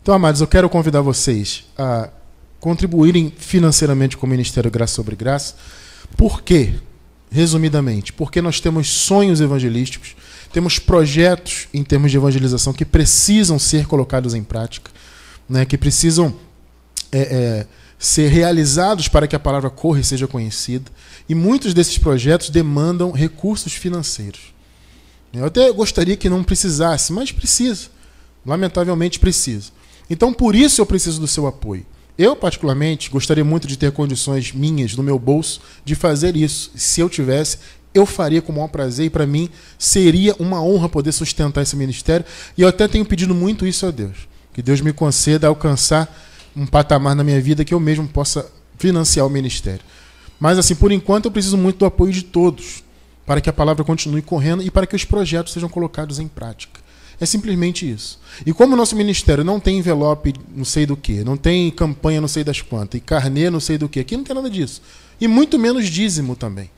Então, amados, eu quero convidar vocês a contribuírem financeiramente com o Ministério Graça sobre Graça. Por quê? Resumidamente, porque nós temos sonhos evangelísticos, temos projetos em termos de evangelização que precisam ser colocados em prática, né, que precisam ser realizados para que a palavra corra e seja conhecida. E muitos desses projetos demandam recursos financeiros. Eu até gostaria que não precisasse, mas precisa. Lamentavelmente precisa. Então, por isso eu preciso do seu apoio. Eu, particularmente, gostaria muito de ter condições minhas, no meu bolso, de fazer isso. Se eu tivesse, eu faria com o maior prazer, e para mim seria uma honra poder sustentar esse ministério. E eu até tenho pedido muito isso a Deus. Que Deus me conceda alcançar um patamar na minha vida que eu mesmo possa financiar o ministério. Mas, assim, por enquanto, eu preciso muito do apoio de todos, para que a palavra continue correndo e para que os projetos sejam colocados em prática. É simplesmente isso. E como o nosso ministério não tem envelope não sei do que, não tem campanha não sei das quantas, e carnê não sei do que, aqui não tem nada disso. E muito menos dízimo também.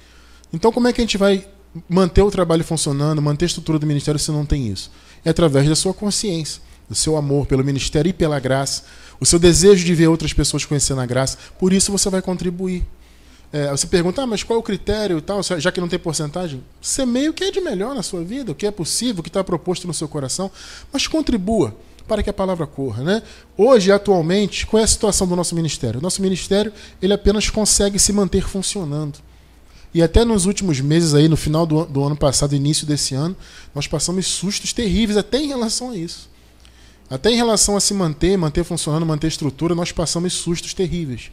Então como é que a gente vai manter o trabalho funcionando, manter a estrutura do ministério se não tem isso? É através da sua consciência, do seu amor pelo ministério e pela graça, o seu desejo de ver outras pessoas conhecendo a graça. Por isso você vai contribuir. Você pergunta, mas qual é o critério e tal, já que não tem porcentagem? Semeie o que é de melhor na sua vida, o que é possível, o que está proposto no seu coração, mas contribua para que a palavra corra, né? Hoje, atualmente, qual é a situação do nosso ministério? O nosso ministério, ele apenas consegue se manter funcionando. E até nos últimos meses, aí, no final do ano passado, início desse ano, nós passamos sustos terríveis até em relação a isso. Até em relação a se manter funcionando, manter a estrutura, nós passamos sustos terríveis.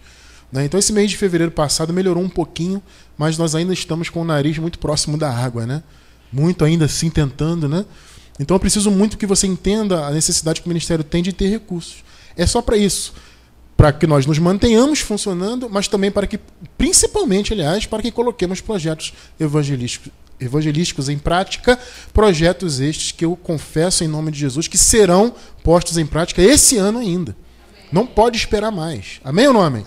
Então esse mês de fevereiro passado melhorou um pouquinho, mas nós ainda estamos com o nariz muito próximo da água, né? Muito ainda assim tentando, né? Então eu preciso muito que você entenda a necessidade que o ministério tem de ter recursos. É só para isso, para que nós nos mantenhamos funcionando, mas também para que, principalmente, aliás, para que coloquemos projetos evangelísticos em prática, projetos estes que eu confesso em nome de Jesus que serão postos em prática esse ano ainda. Não pode esperar mais. Amém ou não amém?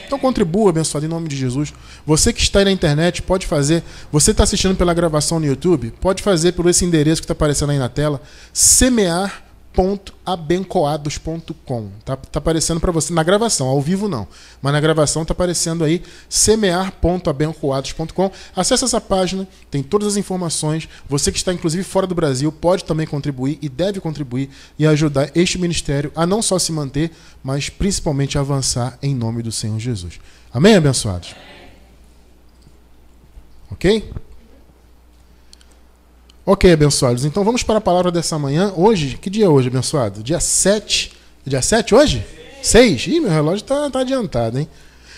Então contribua, abençoado, em nome de Jesus. Você que está aí na internet, pode fazer. Você está assistindo pela gravação no YouTube, pode fazer por esse endereço que está aparecendo aí na tela, semear.abencoados.com. Tá aparecendo para você na gravação, ao vivo não, mas na gravação está aparecendo aí, semear.abencoados.com. Acesse essa página, tem todas as informações. Você que está inclusive fora do Brasil pode também contribuir e deve contribuir e ajudar este ministério a não só se manter, mas principalmente a avançar em nome do Senhor Jesus. Amém, abençoados? Ok? Ok, abençoados. Então vamos para a palavra dessa manhã. Hoje, que dia é hoje, abençoado? Dia 7. Dia 7 hoje? 6? Ih, meu relógio está adiantado, hein?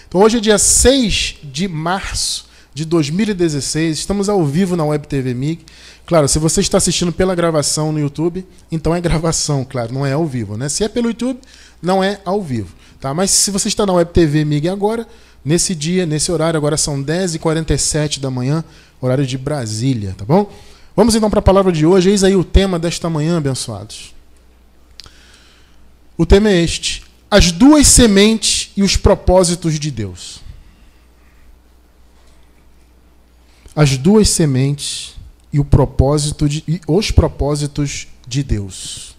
Então hoje é dia 6 de março de 2016. Estamos ao vivo na Web TV MIG. Claro, se você está assistindo pela gravação no YouTube, então é gravação, claro, não é ao vivo, né? Se é pelo YouTube, não é ao vivo, tá? Mas se você está na Web TV MIG agora, nesse dia, nesse horário, agora são 10h47 da manhã, horário de Brasília, tá bom? Vamos então para a palavra de hoje. Eis aí o tema desta manhã, abençoados. O tema é este: as duas sementes e os propósitos de Deus. As duas sementes e os propósitos de Deus.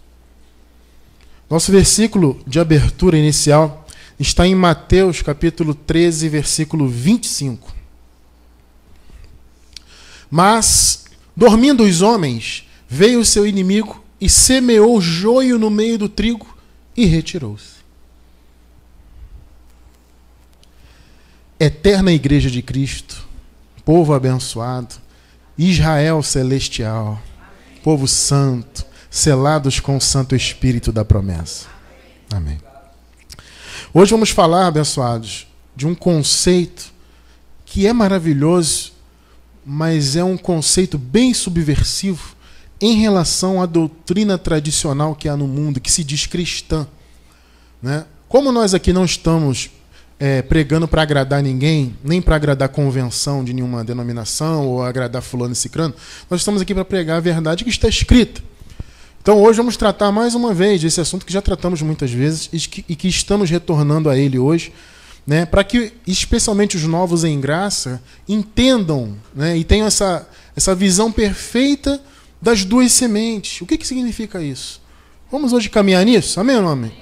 Nosso versículo de abertura inicial está em Mateus capítulo 13, versículo 25. Mas, dormindo os homens, veio o seu inimigo e semeou joio no meio do trigo e retirou-se. Eterna Igreja de Cristo, povo abençoado, Israel celestial, povo santo, selados com o Santo Espírito da promessa. Amém. Hoje vamos falar, abençoados, de um conceito que é maravilhoso, mas é um conceito bem subversivo em relação à doutrina tradicional que há no mundo, que se diz cristã, né? Como nós aqui não estamos pregando para agradar ninguém, nem para agradar a convenção de nenhuma denominação ou agradar fulano e cicrano, nós estamos aqui para pregar a verdade que está escrita. Então hoje vamos tratar mais uma vez desse assunto que já tratamos muitas vezes e que estamos retornando a ele hoje, né, para que especialmente os novos em graça entendam, né, e tenham essa visão perfeita das duas sementes. O que significa isso? Vamos hoje caminhar nisso? Amém ou não amém?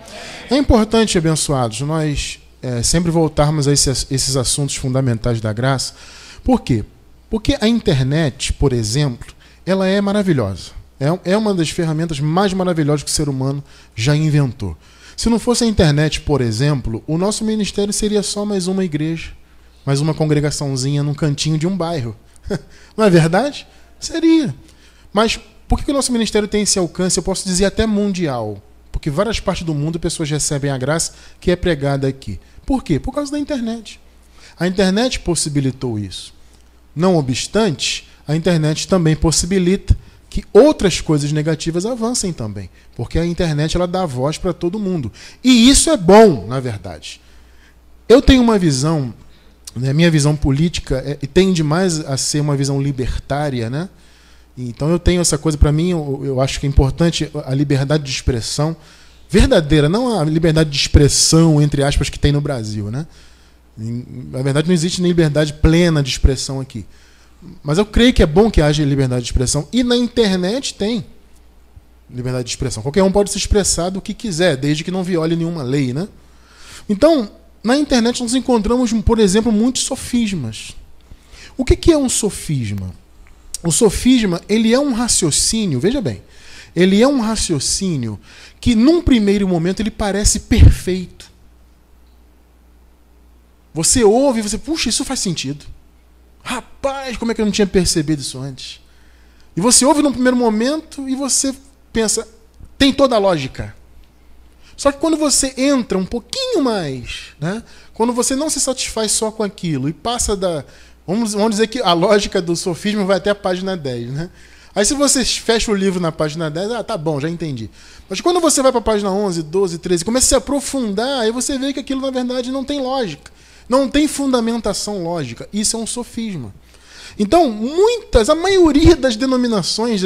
É importante, abençoados, nós sempre voltarmos a esses assuntos fundamentais da graça. Por quê? Porque a internet, por exemplo, ela é maravilhosa. É uma das ferramentas mais maravilhosas que o ser humano já inventou. Se não fosse a internet, por exemplo, o nosso ministério seria só mais uma igreja, mais uma congregaçãozinha num cantinho de um bairro. Não é verdade? Seria. Mas por que o nosso ministério tem esse alcance? Eu posso dizer até mundial. Porque várias partes do mundo pessoas recebem a graça que é pregada aqui. Por quê? Por causa da internet. A internet possibilitou isso. Não obstante, a internet também possibilita que outras coisas negativas avancem também. Porque a internet ela dá voz para todo mundo. E isso é bom, na verdade. Eu tenho uma visão, né, minha visão política tende mais a ser uma visão libertária, né? Então eu tenho essa coisa, para mim, eu acho que é importante a liberdade de expressão verdadeira, não a liberdade de expressão, entre aspas, que tem no Brasil, né? Na verdade, não existe nem liberdade plena de expressão aqui. Mas eu creio que é bom que haja liberdade de expressão. E na internet tem liberdade de expressão. Qualquer um pode se expressar do que quiser, desde que não viole nenhuma lei, né? Então, na internet nós encontramos, por exemplo, muitos sofismas. O que é um sofisma? O sofisma, ele é um raciocínio, veja bem, ele é um raciocínio que num primeiro momento ele parece perfeito. Você ouve e você, puxa, isso faz sentido. Rapaz, como é que eu não tinha percebido isso antes? E você ouve num primeiro momento e você pensa, tem toda a lógica. Só que quando você entra um pouquinho mais, né? Quando você não se satisfaz só com aquilo e passa da... Vamos dizer que a lógica do sofisma vai até a página 10, né? Aí se você fecha o livro na página 10, tá bom, já entendi. Mas quando você vai para a página 11, 12, 13, começa a se aprofundar, aí você vê que aquilo na verdade não tem lógica. Não tem fundamentação lógica. Isso é um sofisma. Então, a maioria das denominações,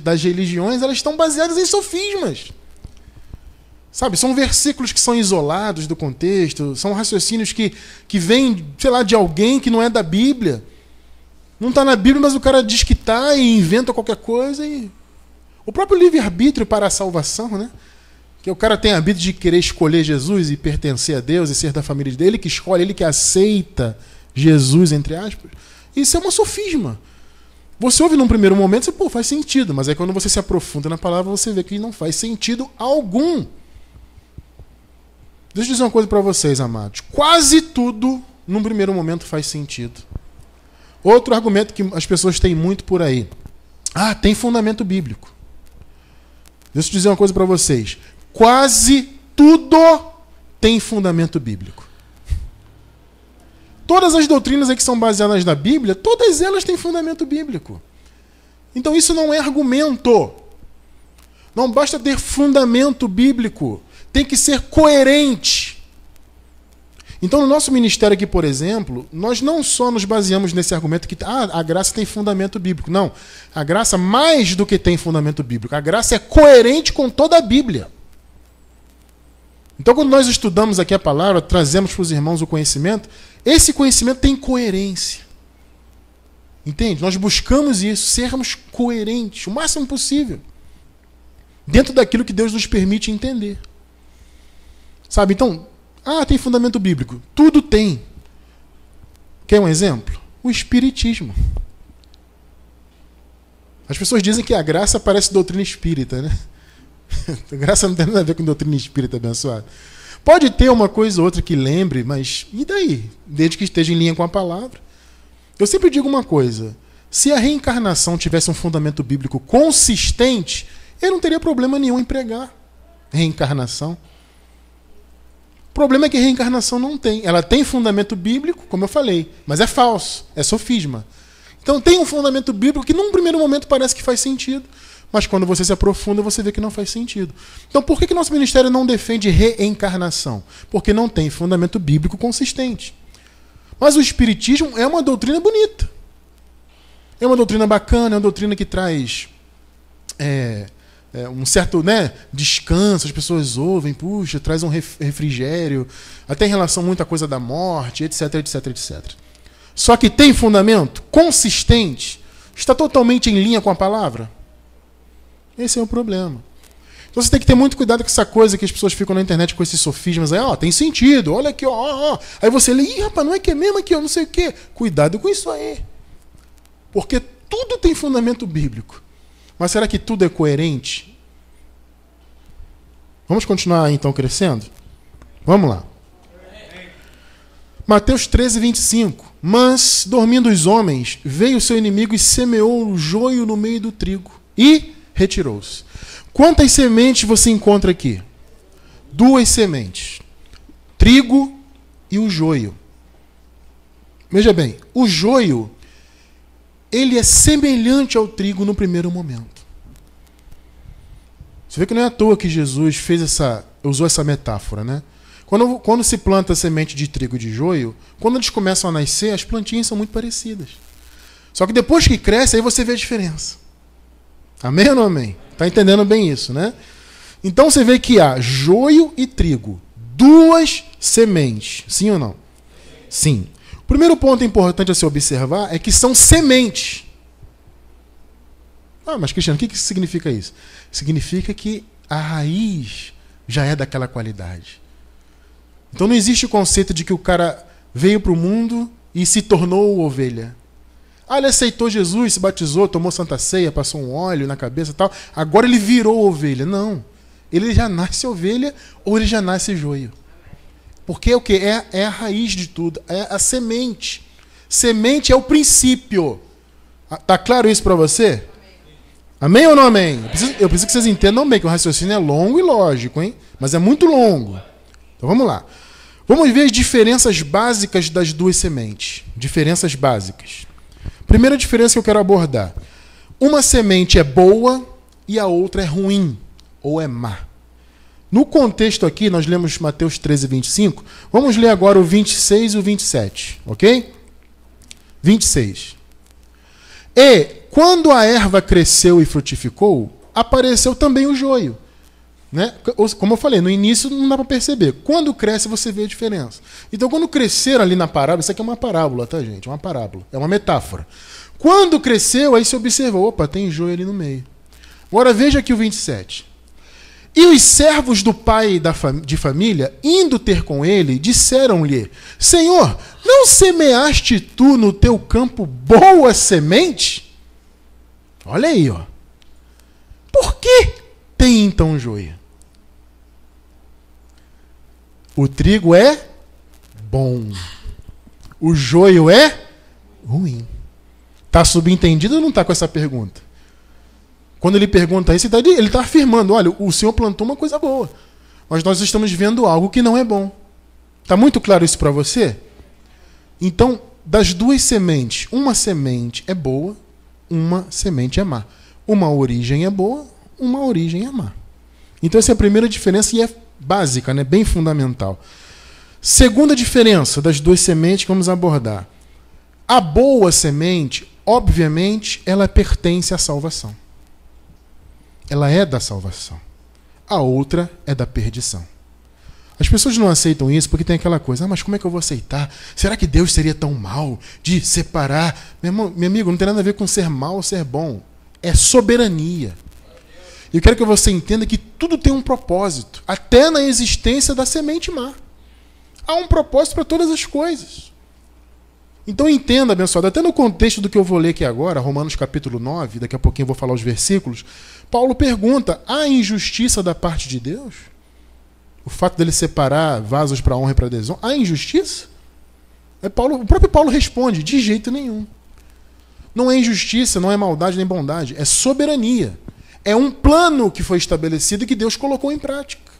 das religiões, elas estão baseadas em sofismas. Sabe, são versículos que são isolados do contexto, são raciocínios que vêm, sei lá, de alguém que não é da Bíblia. Não está na Bíblia, mas o cara diz que está e inventa qualquer coisa. O próprio livre-arbítrio para a salvação, né? Que o cara tem a arbítrio de querer escolher Jesus e pertencer a Deus e ser da família dele, que escolhe, ele que aceita Jesus, entre aspas. Isso é uma sofisma. Você ouve num primeiro momento e você, faz sentido, mas aí quando você se aprofunda na palavra, você vê que não faz sentido algum. Deixa eu dizer uma coisa para vocês, amados. Quase tudo, num primeiro momento, faz sentido. Outro argumento que as pessoas têm muito por aí. Tem fundamento bíblico. Deixa eu dizer uma coisa para vocês. Quase tudo tem fundamento bíblico. Todas as doutrinas que são baseadas na Bíblia, todas elas têm fundamento bíblico. Então isso não é argumento. Não basta ter fundamento bíblico. Tem que ser coerente. Então, no nosso ministério aqui, por exemplo, nós não só nos baseamos nesse argumento que a graça tem fundamento bíblico. Não. A graça, mais do que tem fundamento bíblico, a graça é coerente com toda a Bíblia. Então, quando nós estudamos aqui a palavra, trazemos para os irmãos o conhecimento, esse conhecimento tem coerência. Entende? Nós buscamos isso, sermos coerentes, o máximo possível, dentro daquilo que Deus nos permite entender. Sabe, então, tem fundamento bíblico. Tudo tem. Quer um exemplo? O Espiritismo. As pessoas dizem que a graça parece doutrina espírita, né? A graça não tem nada a ver com doutrina espírita, abençoada. Pode ter uma coisa ou outra que lembre, mas e daí? Desde que esteja em linha com a palavra. Eu sempre digo uma coisa. Se a reencarnação tivesse um fundamento bíblico consistente, eu não teria problema nenhum em pregar reencarnação. O problema é que a reencarnação não tem. Ela tem fundamento bíblico, como eu falei, mas é falso, é sofisma. Então tem um fundamento bíblico que num primeiro momento parece que faz sentido, mas quando você se aprofunda, você vê que não faz sentido. Então por que nosso ministério não defende reencarnação? Porque não tem fundamento bíblico consistente. Mas o Espiritismo é uma doutrina bonita. É uma doutrina bacana, é uma doutrina que traz... um certo, né, descanso, as pessoas ouvem, puxa, traz um refrigério, até em relação a muita coisa da morte, etc, etc, etc. Só que tem fundamento consistente, está totalmente em linha com a palavra? Esse é o problema. Então você tem que ter muito cuidado com essa coisa que as pessoas ficam na internet com esses sofismas aí, ó, tem sentido, olha aqui, ó. Aí você lê, ih, rapaz, não é que é mesmo aqui, ó, não sei o quê. Cuidado com isso aí. Porque tudo tem fundamento bíblico. Mas será que tudo é coerente? Vamos continuar então crescendo? Vamos lá. Mateus 13, 25. Mas, dormindo os homens, veio o seu inimigo e semeou o joio no meio do trigo e retirou-se. Quantas sementes você encontra aqui? 2 sementes. Trigo e o joio. Veja bem, o joio, ele é semelhante ao trigo no primeiro momento. Você vê que não é à toa que Jesus usou essa metáfora, né? Quando se planta semente de trigo e de joio, quando eles começam a nascer, as plantinhas são muito parecidas. Só que depois que cresce, aí você vê a diferença. Amém ou não amém? Está entendendo bem isso, né? Então você vê que há joio e trigo. 2 sementes. Sim ou não? Sim. O primeiro ponto importante a se observar é que são sementes. Ah, mas Cristiano, o que significa isso? Significa que a raiz já é daquela qualidade. Então não existe o conceito de que o cara veio para o mundo e se tornou ovelha. Ah, ele aceitou Jesus, se batizou, tomou Santa Ceia, passou um óleo na cabeça e tal. Agora ele virou ovelha. Não. Ele já nasce ovelha ou ele já nasce joio. Porque o quê? É a raiz de tudo. É a semente. Semente é o princípio. Tá claro isso para você? Amém ou não amém? Eu preciso que vocês entendam bem que o raciocínio é longo e lógico, hein? Mas é muito longo. Então vamos lá. Vamos ver as diferenças básicas das 2 sementes. Diferenças básicas. Primeira diferença que eu quero abordar. Uma semente é boa e a outra é ruim ou é má. No contexto aqui, nós lemos Mateus 13, 25. Vamos ler agora o 26 e o 27, ok? 26. E, quando a erva cresceu e frutificou, apareceu também o joio. Né? Como eu falei, no início não dá para perceber. Quando cresce, você vê a diferença. Então, quando cresceram ali na parábola, isso aqui é uma parábola, tá, gente? É uma parábola, é uma metáfora. Quando cresceu, aí se observou, opa, tem joio ali no meio. Agora veja aqui o 27. E os servos do pai de família, indo ter com ele, disseram-lhe: Senhor, não semeaste tu no teu campo boa semente? Olha aí, ó. Por que tem então joio? O trigo é bom. O joio é ruim. Está subentendido ou não está com essa pergunta? Quando ele pergunta isso, ele está afirmando, olha, o Senhor plantou uma coisa boa, mas nós estamos vendo algo que não é bom. Está muito claro isso para você? Então, das 2 sementes, uma semente é boa, uma semente é má. Uma origem é boa, uma origem é má. Então essa é a primeira diferença e é básica, né? Bem fundamental. Segunda diferença das 2 sementes que vamos abordar. A boa semente, obviamente, ela pertence à salvação. Ela é da salvação. A outra é da perdição. As pessoas não aceitam isso porque tem aquela coisa, mas como é que eu vou aceitar? Será que Deus seria tão mau de separar? Meu amigo, não tem nada a ver com ser mau ou ser bom. É soberania. E eu quero que você entenda que tudo tem um propósito, até na existência da semente má. Há um propósito para todas as coisas. Então entenda, abençoado, até no contexto do que eu vou ler aqui agora, Romanos capítulo 9, daqui a pouquinho eu vou falar os versículos, Paulo pergunta, há injustiça da parte de Deus? O fato dele separar vasos para honra e para desonra, há injustiça? O próprio Paulo responde, de jeito nenhum. Não é injustiça, não é maldade nem bondade, é soberania. É um plano que foi estabelecido e que Deus colocou em prática.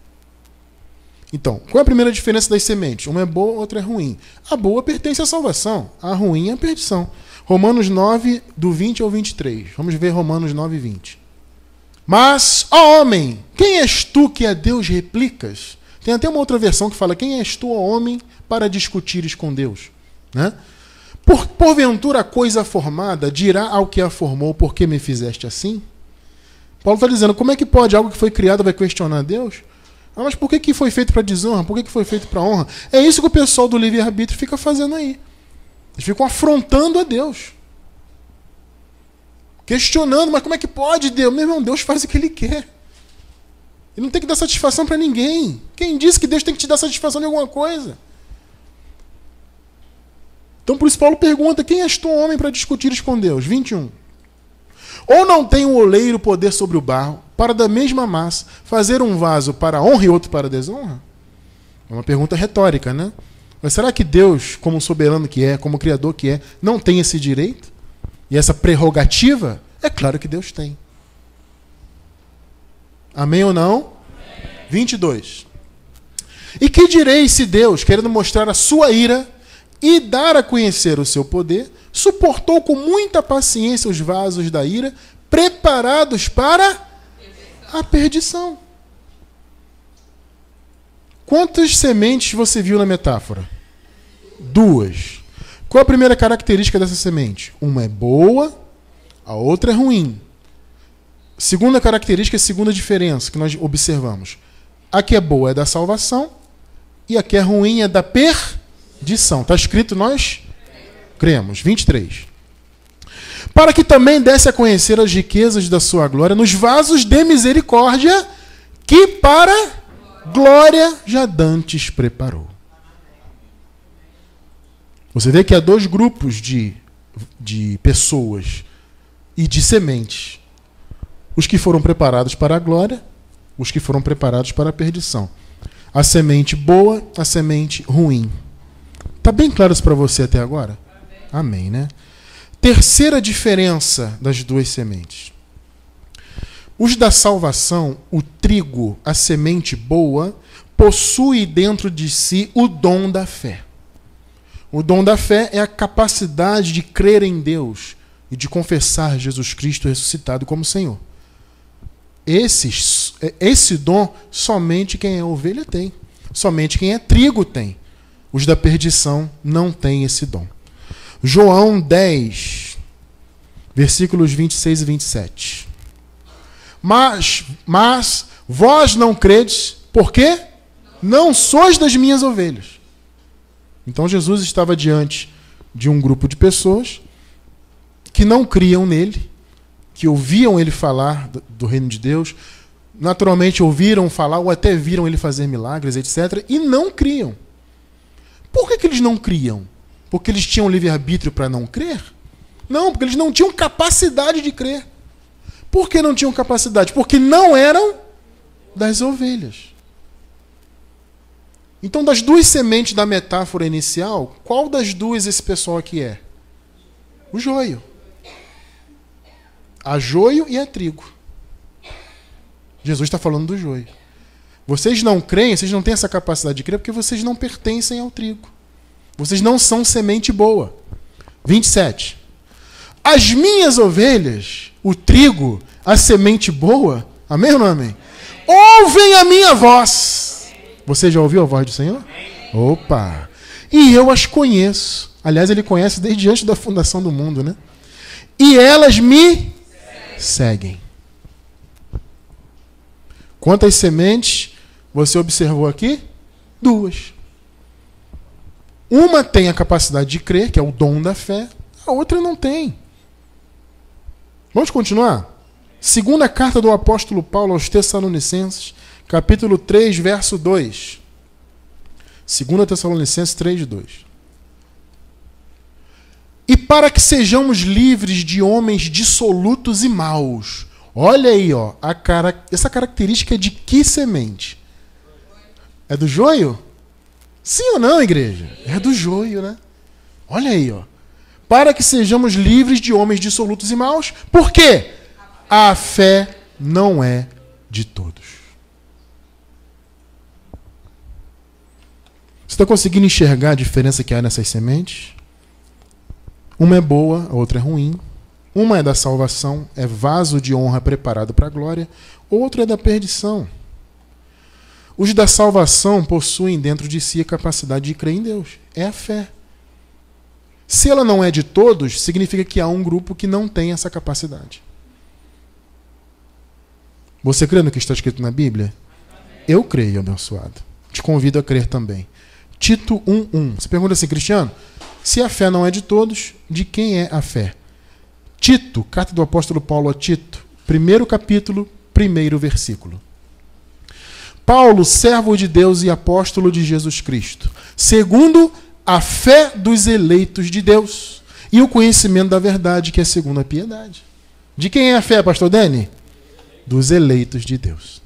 Então, qual é a primeira diferença das sementes? Uma é boa, outra é ruim. A boa pertence à salvação, a ruim é a perdição. Romanos 9, do 20 ao 23. Vamos ver Romanos 9, 20. Mas, ó homem, quem és tu que a Deus replicas? Tem até uma outra versão que fala, quem és tu, ó homem, para discutires com Deus? Né? Porventura a coisa formada dirá ao que a formou, por que me fizeste assim? Paulo está dizendo, como é que pode algo que foi criado vai questionar Deus? Ah, mas por que foi feito para desonra? Por que foi feito para honra? É isso que o pessoal do livre-arbítrio fica fazendo aí. Eles ficam afrontando a Deus. Questionando, mas como é que pode Deus? Meu irmão, Deus faz o que Ele quer. Ele não tem que dar satisfação para ninguém. Quem disse que Deus tem que te dar satisfação de alguma coisa? Então por isso Paulo pergunta, quem és tu, homem, para discutires com Deus? 21. Ou não tem o oleiro poder sobre o barro, para da mesma massa fazer um vaso para honra e outro para desonra? É uma pergunta retórica, né? Mas será que Deus, como soberano que é, como criador que é, não tem esse direito? E essa prerrogativa? É claro que Deus tem. Amém ou não? Amém. 22. E que direis se Deus, querendo mostrar a sua ira e dar a conhecer o seu poder, suportou com muita paciência os vasos da ira, preparados para a perdição? Quantas sementes você viu na metáfora? 2. Qual a primeira característica dessa semente? Uma é boa, a outra é ruim. Segunda característica, a segunda diferença que nós observamos. A que é boa é da salvação e a que é ruim é da perdição. Está escrito, nós cremos. 23. Para que também desse a conhecer as riquezas da sua glória nos vasos de misericórdia que para glória já dantes preparou. Você vê que há dois grupos de pessoas e de sementes. Os que foram preparados para a glória, os que foram preparados para a perdição. A semente boa, a semente ruim. Está bem claro isso para você até agora? Amém, né? Terceira diferença das duas sementes. Os da salvação, o trigo, a semente boa, possui dentro de si o dom da fé. O dom da fé é a capacidade de crer em Deus e de confessar Jesus Cristo ressuscitado como Senhor. Esse dom somente quem é ovelha tem. Somente quem é trigo tem. Os da perdição não têm esse dom. João 10, versículos 26 e 27. Mas vós não credes, porque não sois das minhas ovelhas. Então Jesus estava diante de um grupo de pessoas que não criam nele, que ouviam ele falar do reino de Deus, naturalmente ouviram falar ou até viram ele fazer milagres, etc., e não criam. Por que eles não criam? Porque eles tinham livre-arbítrio para não crer? Não, porque eles não tinham capacidade de crer. Por que não tinham capacidade? Porque não eram das ovelhas. Então, das duas sementes da metáfora inicial, qual das duas esse pessoal aqui é? O joio. Há joio e há trigo. Jesus está falando do joio. Vocês não creem, vocês não têm essa capacidade de crer porque vocês não pertencem ao trigo. Vocês não são semente boa. 27. As minhas ovelhas, o trigo, a semente boa, amém ou não amém? Ouvem a minha voz. Você já ouviu a voz do Senhor? Opa! E eu as conheço. Aliás, ele conhece desde antes da fundação do mundo, né? E elas me seguem. Quantas sementes você observou aqui? 2. Uma tem a capacidade de crer, que é o dom da fé. A outra não tem. Vamos continuar? Segunda carta do apóstolo Paulo aos Tessalonicenses, capítulo 3, verso 2. 2 Tessalonicenses 3, 2. E para que sejamos livres de homens dissolutos e maus. Olha aí, ó, essa característica é de que semente? É do joio? Sim ou não, igreja? É do joio, né? Olha aí, ó. Para que sejamos livres de homens dissolutos e maus. Por quê? A fé não é de todos. Você está conseguindo enxergar a diferença que há nessas sementes? Uma é boa, a outra é ruim. Uma é da salvação, é vaso de honra preparado para a glória. Outra é da perdição. Os da salvação possuem dentro de si a capacidade de crer em Deus. É a fé. Se ela não é de todos, significa que há um grupo que não tem essa capacidade. Você crê no que está escrito na Bíblia? Eu creio, abençoado. Te convido a crer também. Tito 1:1. Você pergunta assim, Cristiano, se a fé não é de todos, de quem é a fé? Tito, carta do apóstolo Paulo a Tito, 1º capítulo, 1º versículo. Paulo, servo de Deus e apóstolo de Jesus Cristo, segundo a fé dos eleitos de Deus e o conhecimento da verdade, que é segundo a piedade. De quem é a fé, pastor Dani? Dos eleitos de Deus.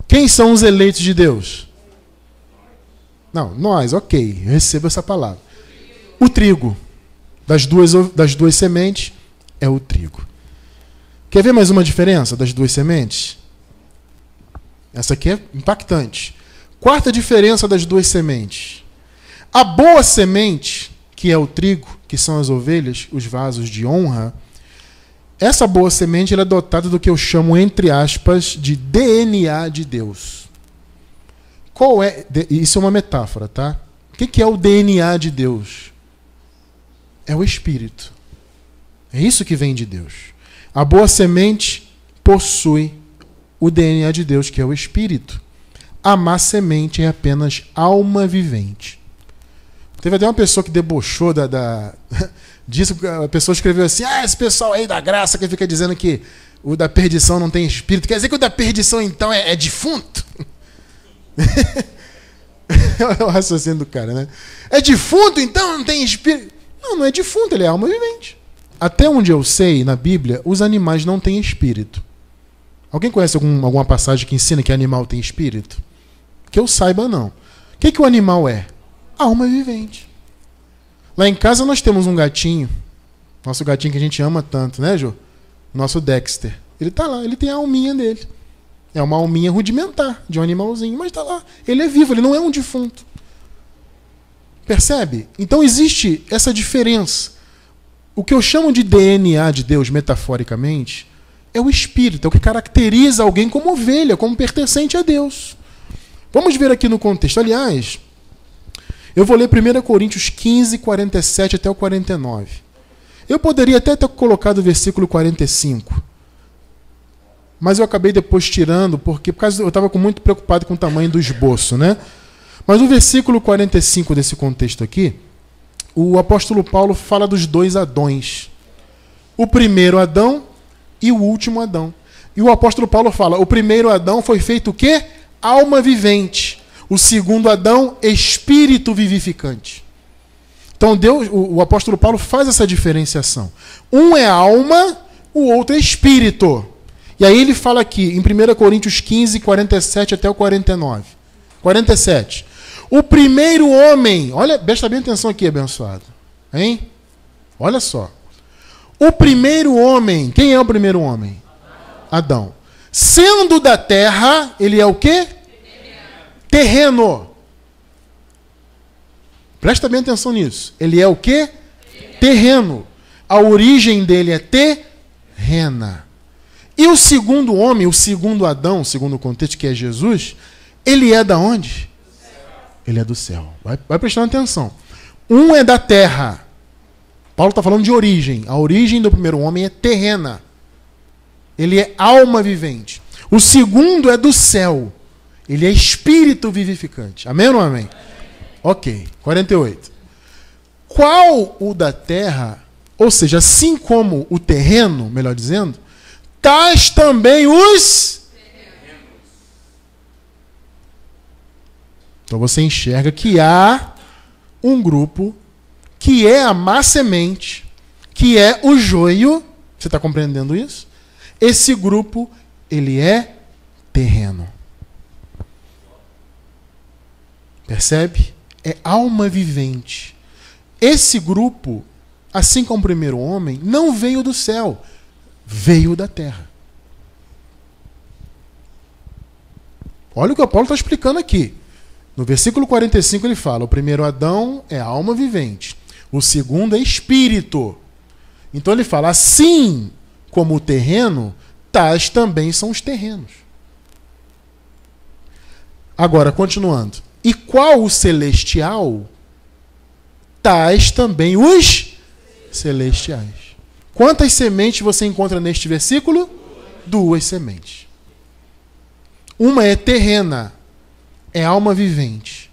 Quem são os eleitos de Deus? Não, nós, ok, eu recebo essa palavra. O trigo. Das duas sementes é o trigo. Quer ver mais uma diferença das duas sementes? Essa aqui é impactante. Quarta diferença das duas sementes. A boa semente, que é o trigo, que são as ovelhas, os vasos de honra, essa boa semente ela é dotada do que eu chamo, entre aspas, de DNA de Deus. Qual é? Isso é uma metáfora, tá? O que é o DNA de Deus? É o Espírito. É isso que vem de Deus. A boa semente possui o DNA de Deus, que é o Espírito. A má semente é apenas alma vivente. Teve até uma pessoa que debochou disso. A pessoa escreveu assim: esse pessoal aí da graça que fica dizendo que o da perdição não tem espírito. Quer dizer que o da perdição, então, é defunto? É o raciocínio do cara, né? É defunto, então não tem espírito? Não é defunto, ele é alma vivente. Até onde eu sei, na Bíblia, os animais não têm espírito. Alguém conhece alguma passagem que ensina que animal tem espírito? Que eu saiba, não. O que o animal é? Alma vivente. Lá em casa nós temos um gatinho. Nosso gatinho que a gente ama tanto, né, Jô? Nosso Dexter. Ele tá lá, ele tem a alminha dele. É uma alminha rudimentar de um animalzinho, mas tá lá. Ele é vivo, ele não é um defunto. Percebe? Então existe essa diferença. O que eu chamo de DNA de Deus, metaforicamente, é o espírito, é o que caracteriza alguém como ovelha, como pertencente a Deus. Vamos ver aqui no contexto. Aliás, eu vou ler 1 Coríntios 15, 47 até o 49. Eu poderia até ter colocado o versículo 45, mas eu acabei depois tirando, porque eu estava muito preocupado com o tamanho do esboço, né? Mas o versículo 45 desse contexto aqui, o apóstolo Paulo fala dos dois Adões. O primeiro Adão e o último Adão. E o apóstolo Paulo fala: o primeiro Adão foi feito o quê? Alma vivente. O segundo Adão, espírito vivificante. Então o apóstolo Paulo faz essa diferenciação. Um é alma, o outro é espírito. E aí ele fala aqui, em 1 Coríntios 15, 47 até o 49. 47. O primeiro homem, olha, presta bem atenção aqui, abençoado. Hein? Olha só. O primeiro homem, quem é o primeiro homem? Adão. Sendo da terra, ele é o quê? Terreno. Presta bem atenção nisso. Ele é o quê? Terreno. A origem dele é terrena. E o segundo homem, o segundo Adão, segundo o contexto que é Jesus, ele é da onde? Ele é do céu. Vai prestando atenção. Um é da terra. Paulo está falando de origem. A origem do primeiro homem é terrena. Ele é alma vivente. O segundo é do céu. Ele é espírito vivificante. Amém ou não amém? Ok. 48. Qual o da terra, ou seja, assim como o terreno, melhor dizendo, tais também os... Então você enxerga que há um grupo que é a má semente, que é o joio. Você está compreendendo isso? Esse grupo, ele é terreno. Percebe? É alma vivente. Esse grupo, assim como o primeiro homem, não veio do céu, veio da terra. Olha o que o Paulo está explicando aqui. No versículo 45 ele fala: o primeiro Adão é alma vivente, o segundo é espírito. Então ele fala: assim como o terreno, tais também são os terrenos. Agora, continuando. E qual o celestial? Tais também os celestiais. Quantas sementes você encontra neste versículo? 2 sementes. Uma é terrena, é alma vivente.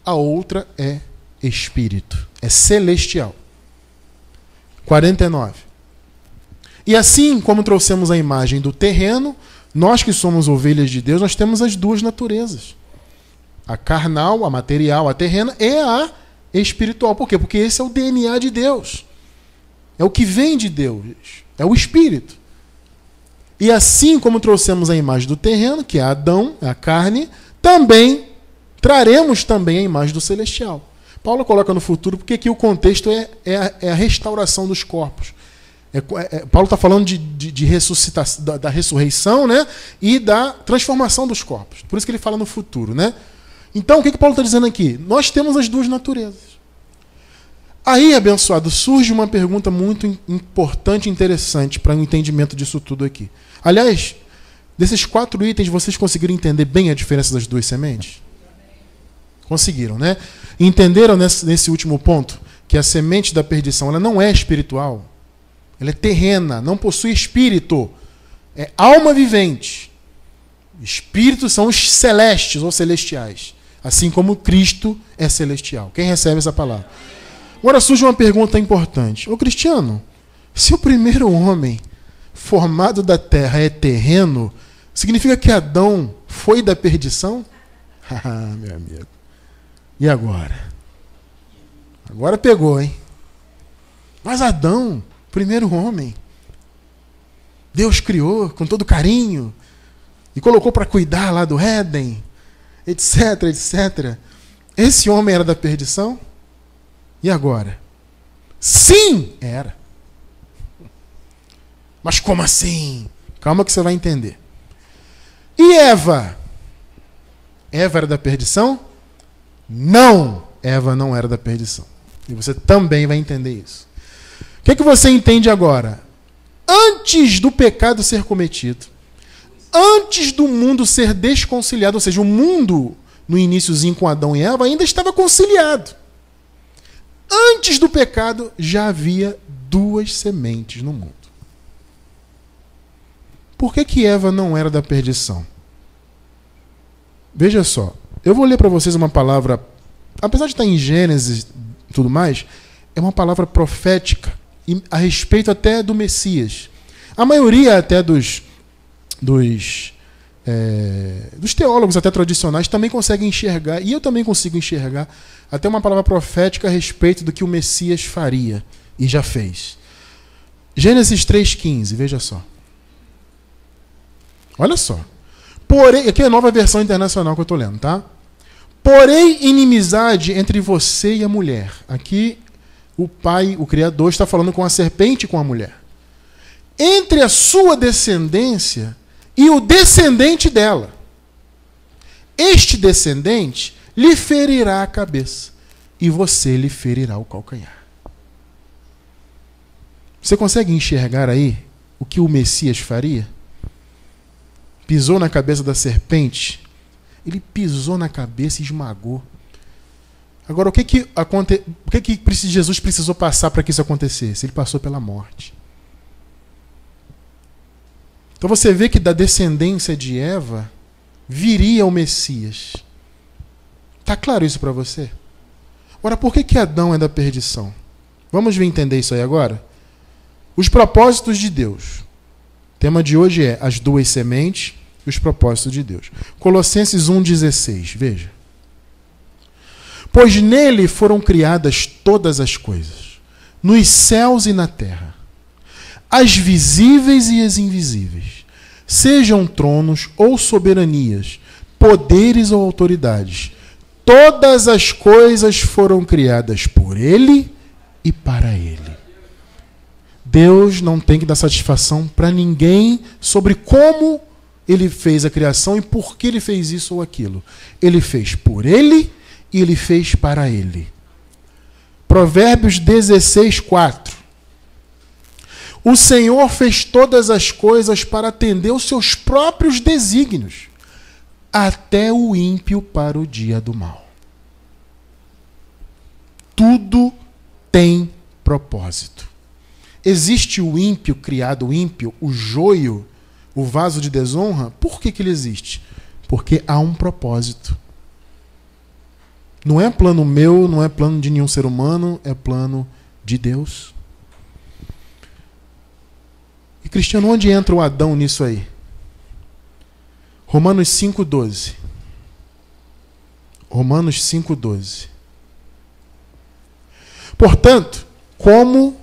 A outra é espírito, é celestial. 49. E assim como trouxemos a imagem do terreno, Nós que somos ovelhas de Deus, nós temos as duas naturezas. A carnal, a material, a terrena e a espiritual. Por quê? Porque esse é o DNA de Deus. É o que vem de Deus. É o Espírito. E assim como trouxemos a imagem do terreno, que é Adão, a carne, também traremos também a imagem do celestial. Paulo coloca no futuro porque aqui o contexto é a restauração dos corpos. Paulo está falando de ressuscitação, da ressurreição, né? E da transformação dos corpos. Por isso que ele fala no futuro, né? Então, o que Paulo está dizendo aqui? Nós temos as duas naturezas. Aí, abençoado, surge uma pergunta muito importante e interessante para o entendimento disso tudo aqui. Aliás, desses 4 itens, vocês conseguiram entender bem a diferença das duas sementes? Conseguiram, né? Entenderam nesse último ponto que a semente da perdição ela não é espiritual. Ela é terrena, não possui espírito. É alma vivente. Espíritos são os celestes ou celestiais. Assim como Cristo é celestial. Quem recebe essa palavra? Agora surge uma pergunta importante. Ô Cristiano, se o primeiro homem formado da terra é terreno, significa que Adão foi da perdição? Ah, meu amigo. E agora? Agora pegou, hein? Mas Adão, primeiro homem, Deus criou com todo carinho e colocou para cuidar lá do Éden, etc, etc. Esse homem era da perdição? E agora? Sim, era. Mas como assim? Calma que você vai entender. E Eva? Eva era da perdição? Não, Eva não era da perdição. E você também vai entender isso. O que você entende agora? Antes do pecado ser cometido, antes do mundo ser desconciliado, ou seja, o mundo, no iniciozinho com Adão e Eva, ainda estava conciliado. Antes do pecado, já havia 2 sementes no mundo. Por que Eva não era da perdição? Veja só, eu vou ler para vocês uma palavra, apesar de estar em Gênesis e tudo mais, é uma palavra profética a respeito até do Messias. A maioria até dos teólogos até tradicionais também conseguem enxergar, e eu também consigo enxergar, até uma palavra profética a respeito do que o Messias faria e já fez. Gênesis 3,15, veja só. Olha só. Porém, aqui é a nova versão internacional que eu estou lendo, tá? Porém, inimizade entre você e a mulher. Aqui, o pai, o Criador, está falando com a serpente e com a mulher. Entre a sua descendência e o descendente dela. Este descendente lhe ferirá a cabeça e você lhe ferirá o calcanhar. Você consegue enxergar aí o que o Messias faria? Pisou na cabeça da serpente, ele pisou na cabeça e esmagou. Agora, o que Jesus precisou passar para que isso acontecesse? Ele passou pela morte. Então você vê que da descendência de Eva viria o Messias. Está claro isso para você? Agora, por que Adão é da perdição? Vamos ver entender isso aí agora? Os propósitos de Deus. O tema de hoje é as 2 sementes e os propósitos de Deus. Colossenses 1,16, veja. Pois nele foram criadas todas as coisas, nos céus e na terra, as visíveis e as invisíveis, sejam tronos ou soberanias, poderes ou autoridades. Todas as coisas foram criadas por ele e para ele. Deus não tem que dar satisfação para ninguém sobre como ele fez a criação e por que ele fez isso ou aquilo. Ele fez por ele e ele fez para ele. Provérbios 16:4. O Senhor fez todas as coisas para atender os seus próprios desígnios, até o ímpio para o dia do mal. Tudo tem propósito. Existe o ímpio criado ímpio, o joio, o vaso de desonra. Por que ele existe? Porque há um propósito. Não é plano meu, não é plano de nenhum ser humano, é plano de Deus. E Cristiano, onde entra o Adão nisso aí? Romanos 5,12. Romanos 5,12. Portanto, como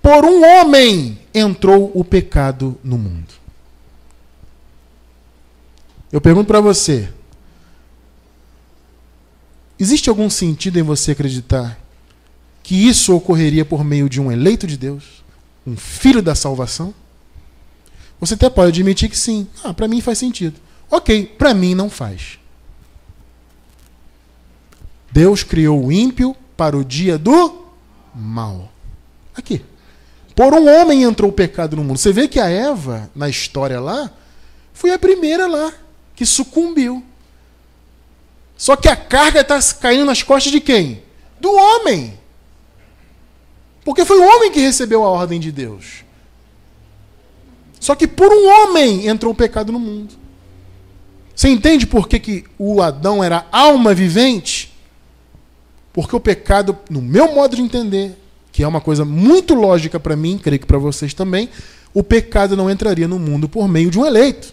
por um homem entrou o pecado no mundo. Eu pergunto para você, existe algum sentido em você acreditar que isso ocorreria por meio de um eleito de Deus, um filho da salvação? Você até pode admitir que sim. Para mim faz sentido. Ok, para mim não faz. Deus criou o ímpio para o dia do mal. Aqui. Por um homem entrou o pecado no mundo. Você vê que a Eva, na história lá, foi a primeira lá que sucumbiu. Só que a carga está caindo nas costas de quem? Do homem. Porque foi o homem que recebeu a ordem de Deus. Só que por um homem entrou o pecado no mundo. Você entende por que o Adão era alma vivente? Porque o pecado, no meu modo de entender, que é uma coisa muito lógica para mim, creio que para vocês também, o pecado não entraria no mundo por meio de um eleito.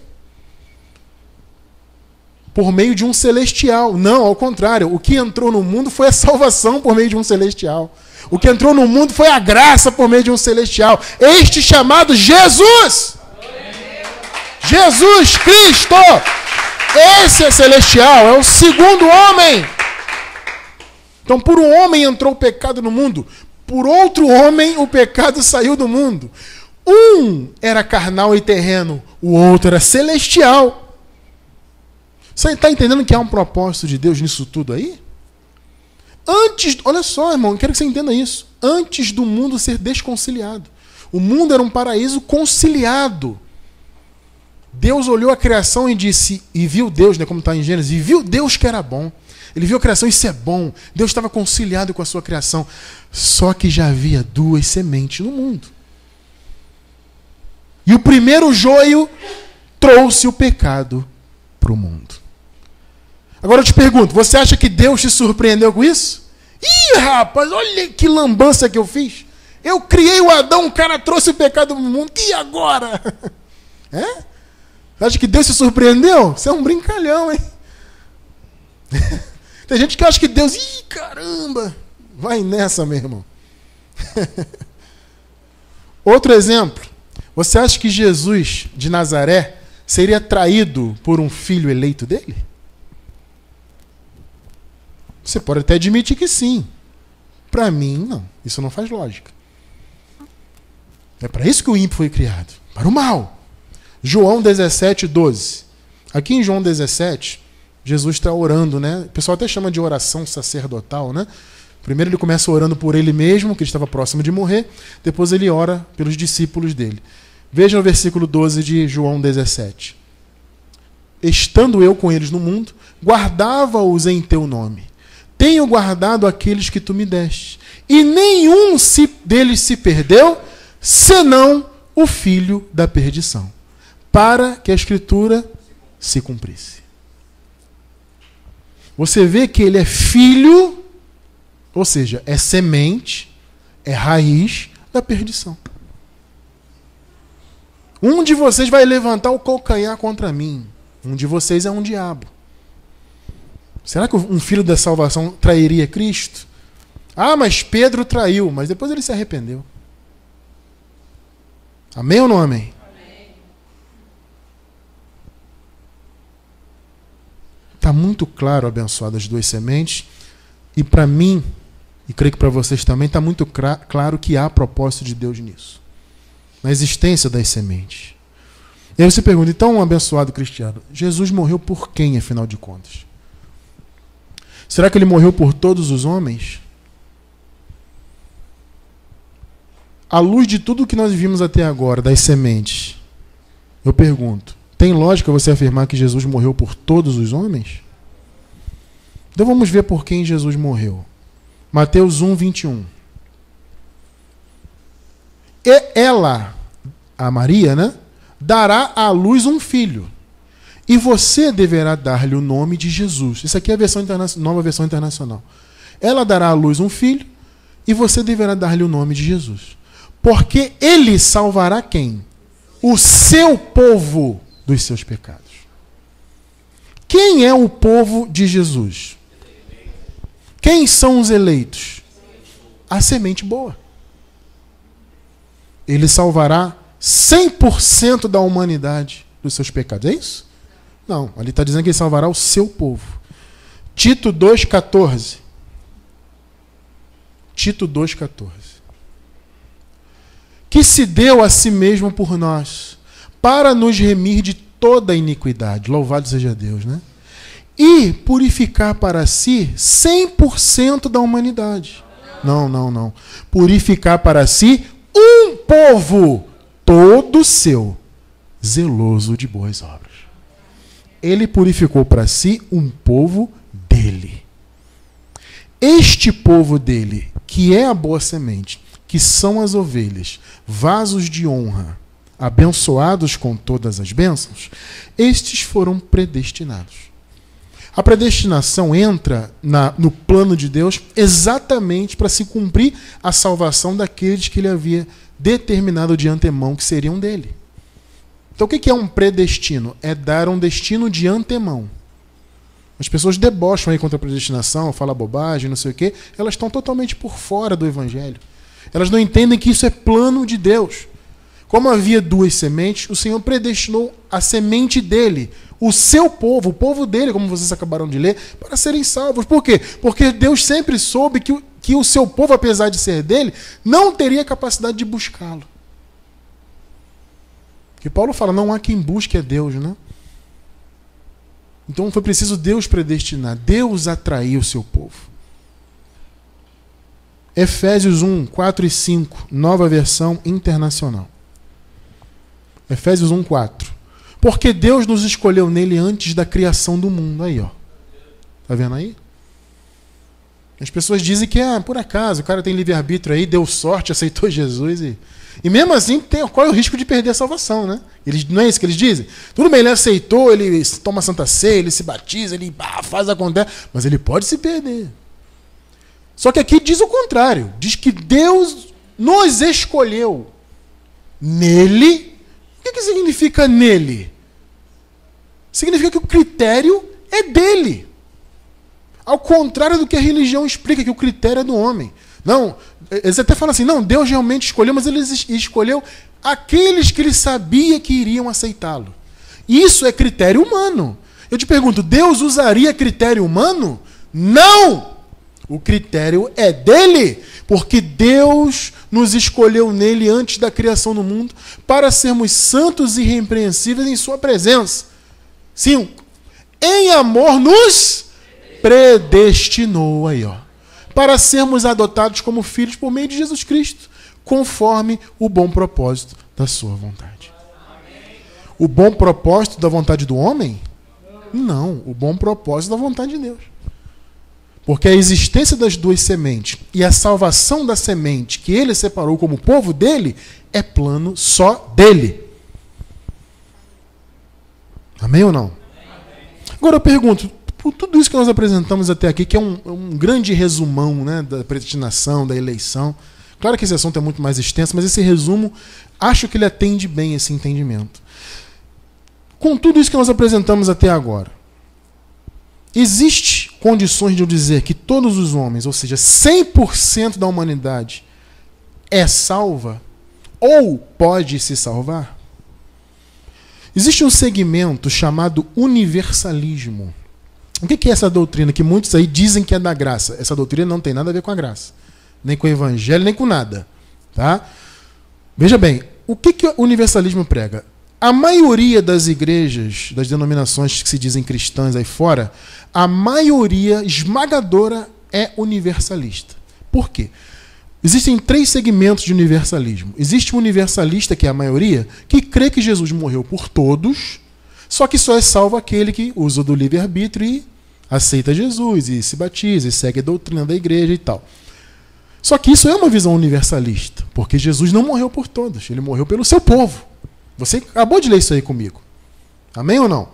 Por meio de um celestial. Não, ao contrário. O que entrou no mundo foi a salvação por meio de um celestial. O que entrou no mundo foi a graça por meio de um celestial. Este chamado Jesus. Jesus Cristo. Esse é celestial, é o segundo homem. Então, por um homem entrou o pecado no mundo. Por outro homem, o pecado saiu do mundo. Um era carnal e terreno, o outro era celestial. Você está entendendo que há um propósito de Deus nisso tudo aí? Olha só, irmão, eu quero que você entenda isso. Antes do mundo ser desconciliado. O mundo era um paraíso conciliado. Deus olhou a criação e disse, e viu Deus, como está em Gênesis, e viu Deus que era bom. Ele viu a criação, isso é bom. Deus estava conciliado com a sua criação. Só que já havia duas sementes no mundo. E o primeiro joio trouxe o pecado para o mundo. Agora eu te pergunto, você acha que Deus te surpreendeu com isso? Ih, rapaz, olha que lambança que eu fiz. Eu criei o Adão, o cara trouxe o pecado no mundo. E agora? É? Acha que Deus se surpreendeu? Você é um brincalhão, hein? Tem gente que acha que Deus... Ih, caramba! Vai nessa, meu irmão. Outro exemplo. Você acha que Jesus de Nazaré seria traído por um filho eleito dele? Você pode até admitir que sim. Para mim, não. Isso não faz lógica. É para isso que o ímpio foi criado. Para o mal. João 17, 12. Aqui em João 17, Jesus está orando, né? O pessoal até chama de oração sacerdotal, né? Primeiro ele começa orando por ele mesmo, que ele estava próximo de morrer. Depois ele ora pelos discípulos dele. Veja o versículo 12 de João 17. Estando eu com eles no mundo, guardava-os em teu nome. Tenho guardado aqueles que tu me deste. E nenhum deles se perdeu, senão o filho da perdição, para que a Escritura se cumprisse. Você vê que ele é filho, ou seja, é semente, é raiz da perdição. Um de vocês vai levantar o calcanhar contra mim. Um de vocês é um diabo. Será que um filho da salvação trairia Cristo? Ah, mas Pedro traiu, mas depois ele se arrependeu. Amém ou não amém? Está muito claro, abençoado, as duas sementes. E para mim, e creio que para vocês também, está muito claro que há propósito de Deus nisso. Na existência das sementes. E aí você pergunta, então, abençoado cristiano, Jesus morreu por quem, afinal de contas? Será que ele morreu por todos os homens? À luz de tudo que nós vimos até agora, das sementes, eu pergunto, tem lógica você afirmar que Jesus morreu por todos os homens? Então vamos ver por quem Jesus morreu. Mateus 1, 21. E ela, a Maria, né, dará à luz um filho. E você deverá dar-lhe o nome de Jesus. Isso aqui é a nova versão internacional. Ela dará à luz um filho e você deverá dar-lhe o nome de Jesus. Porque ele salvará quem? O seu povo dos seus pecados. Quem é o povo de Jesus? Quem são os eleitos? A semente boa. Ele salvará 100% da humanidade dos seus pecados. É isso? Não, ali está dizendo que ele salvará o seu povo. Tito 2,14. Tito 2,14. Que se deu a si mesmo por nós, para nos remir de toda a iniquidade. Louvado seja Deus, né? E purificar para si 100% da humanidade. Não. Purificar para si um povo todo seu, zeloso de boas obras. Ele purificou para si um povo dele. Este povo dele, que é a boa semente, que são as ovelhas, vasos de honra, abençoados com todas as bênçãos, estes foram predestinados. A predestinação entra no plano de Deus exatamente para se cumprir a salvação daqueles que ele havia determinado de antemão que seriam dele. Então o que é um predestino? É dar um destino de antemão. As pessoas debocham aí contra a predestinação, falam bobagem, não sei o quê. Elas estão totalmente por fora do Evangelho. Elas não entendem que isso é plano de Deus. Como havia duas sementes, o Senhor predestinou a semente dele, o seu povo, o povo dele, como vocês acabaram de ler, para serem salvos. Por quê? Porque Deus sempre soube que o seu povo, apesar de ser dele, não teria capacidade de buscá-lo. Que Paulo fala, não há quem busque a Deus, né? Então foi preciso Deus predestinar, Deus atrair o seu povo. Efésios 1, 4 e 5, nova versão internacional. Efésios 1, 4. Porque Deus nos escolheu nele antes da criação do mundo. Aí, ó. Tá vendo aí? As pessoas dizem que por acaso, o cara tem livre-arbítrio aí, deu sorte, aceitou Jesus e mesmo assim, qual é o risco de perder a salvação, né? Não é isso que eles dizem? Tudo bem, ele aceitou, ele toma Santa Ceia, ele se batiza, ele faz acontecer, mas ele pode se perder. Só que aqui diz o contrário. Diz que Deus nos escolheu nele. O que significa nele? Significa que o critério é dele. Ao contrário do que a religião explica, que o critério é do homem. Não, eles até falam assim, não, Deus realmente escolheu, mas ele escolheu aqueles que ele sabia que iriam aceitá-lo. Isso é critério humano. Eu te pergunto, Deus usaria critério humano? Não! O critério é dele, porque Deus nos escolheu nele antes da criação do mundo para sermos santos e irrepreensíveis em sua presença. 5. Em amor nos predestinou, aí, ó, para sermos adotados como filhos por meio de Jesus Cristo, conforme o bom propósito da sua vontade. O bom propósito da vontade do homem? Não, o bom propósito da vontade de Deus. Porque a existência das duas sementes e a salvação da semente que ele separou como povo dele é plano só dele. Amém ou não? Agora eu pergunto, por tudo isso que nós apresentamos até aqui, que é um grande resumão, né, da predestinação, da eleição. Claro que esse assunto é muito mais extenso, mas esse resumo, acho que ele atende bem esse entendimento. Com tudo isso que nós apresentamos até agora, existe condições de eu dizer que todos os homens, ou seja, 100% da humanidade, é salva ou pode se salvar? Existe um segmento chamado universalismo. O que é essa doutrina que muitos aí dizem que é da graça? Essa doutrina não tem nada a ver com a graça, nem com o evangelho, nem com nada. Tá? Veja bem, o que o universalismo prega? A maioria das igrejas, das denominações que se dizem cristãs aí fora, a maioria esmagadora é universalista. Por quê? Existem 3 segmentos de universalismo. Existe um universalista, que é a maioria, que crê que Jesus morreu por todos, só que só é salvo aquele que usa do livre-arbítrio e aceita Jesus, e se batiza, e segue a doutrina da igreja e tal. Só que isso é uma visão universalista, porque Jesus não morreu por todos, ele morreu pelo seu povo. Você acabou de ler isso aí comigo. Amém ou não?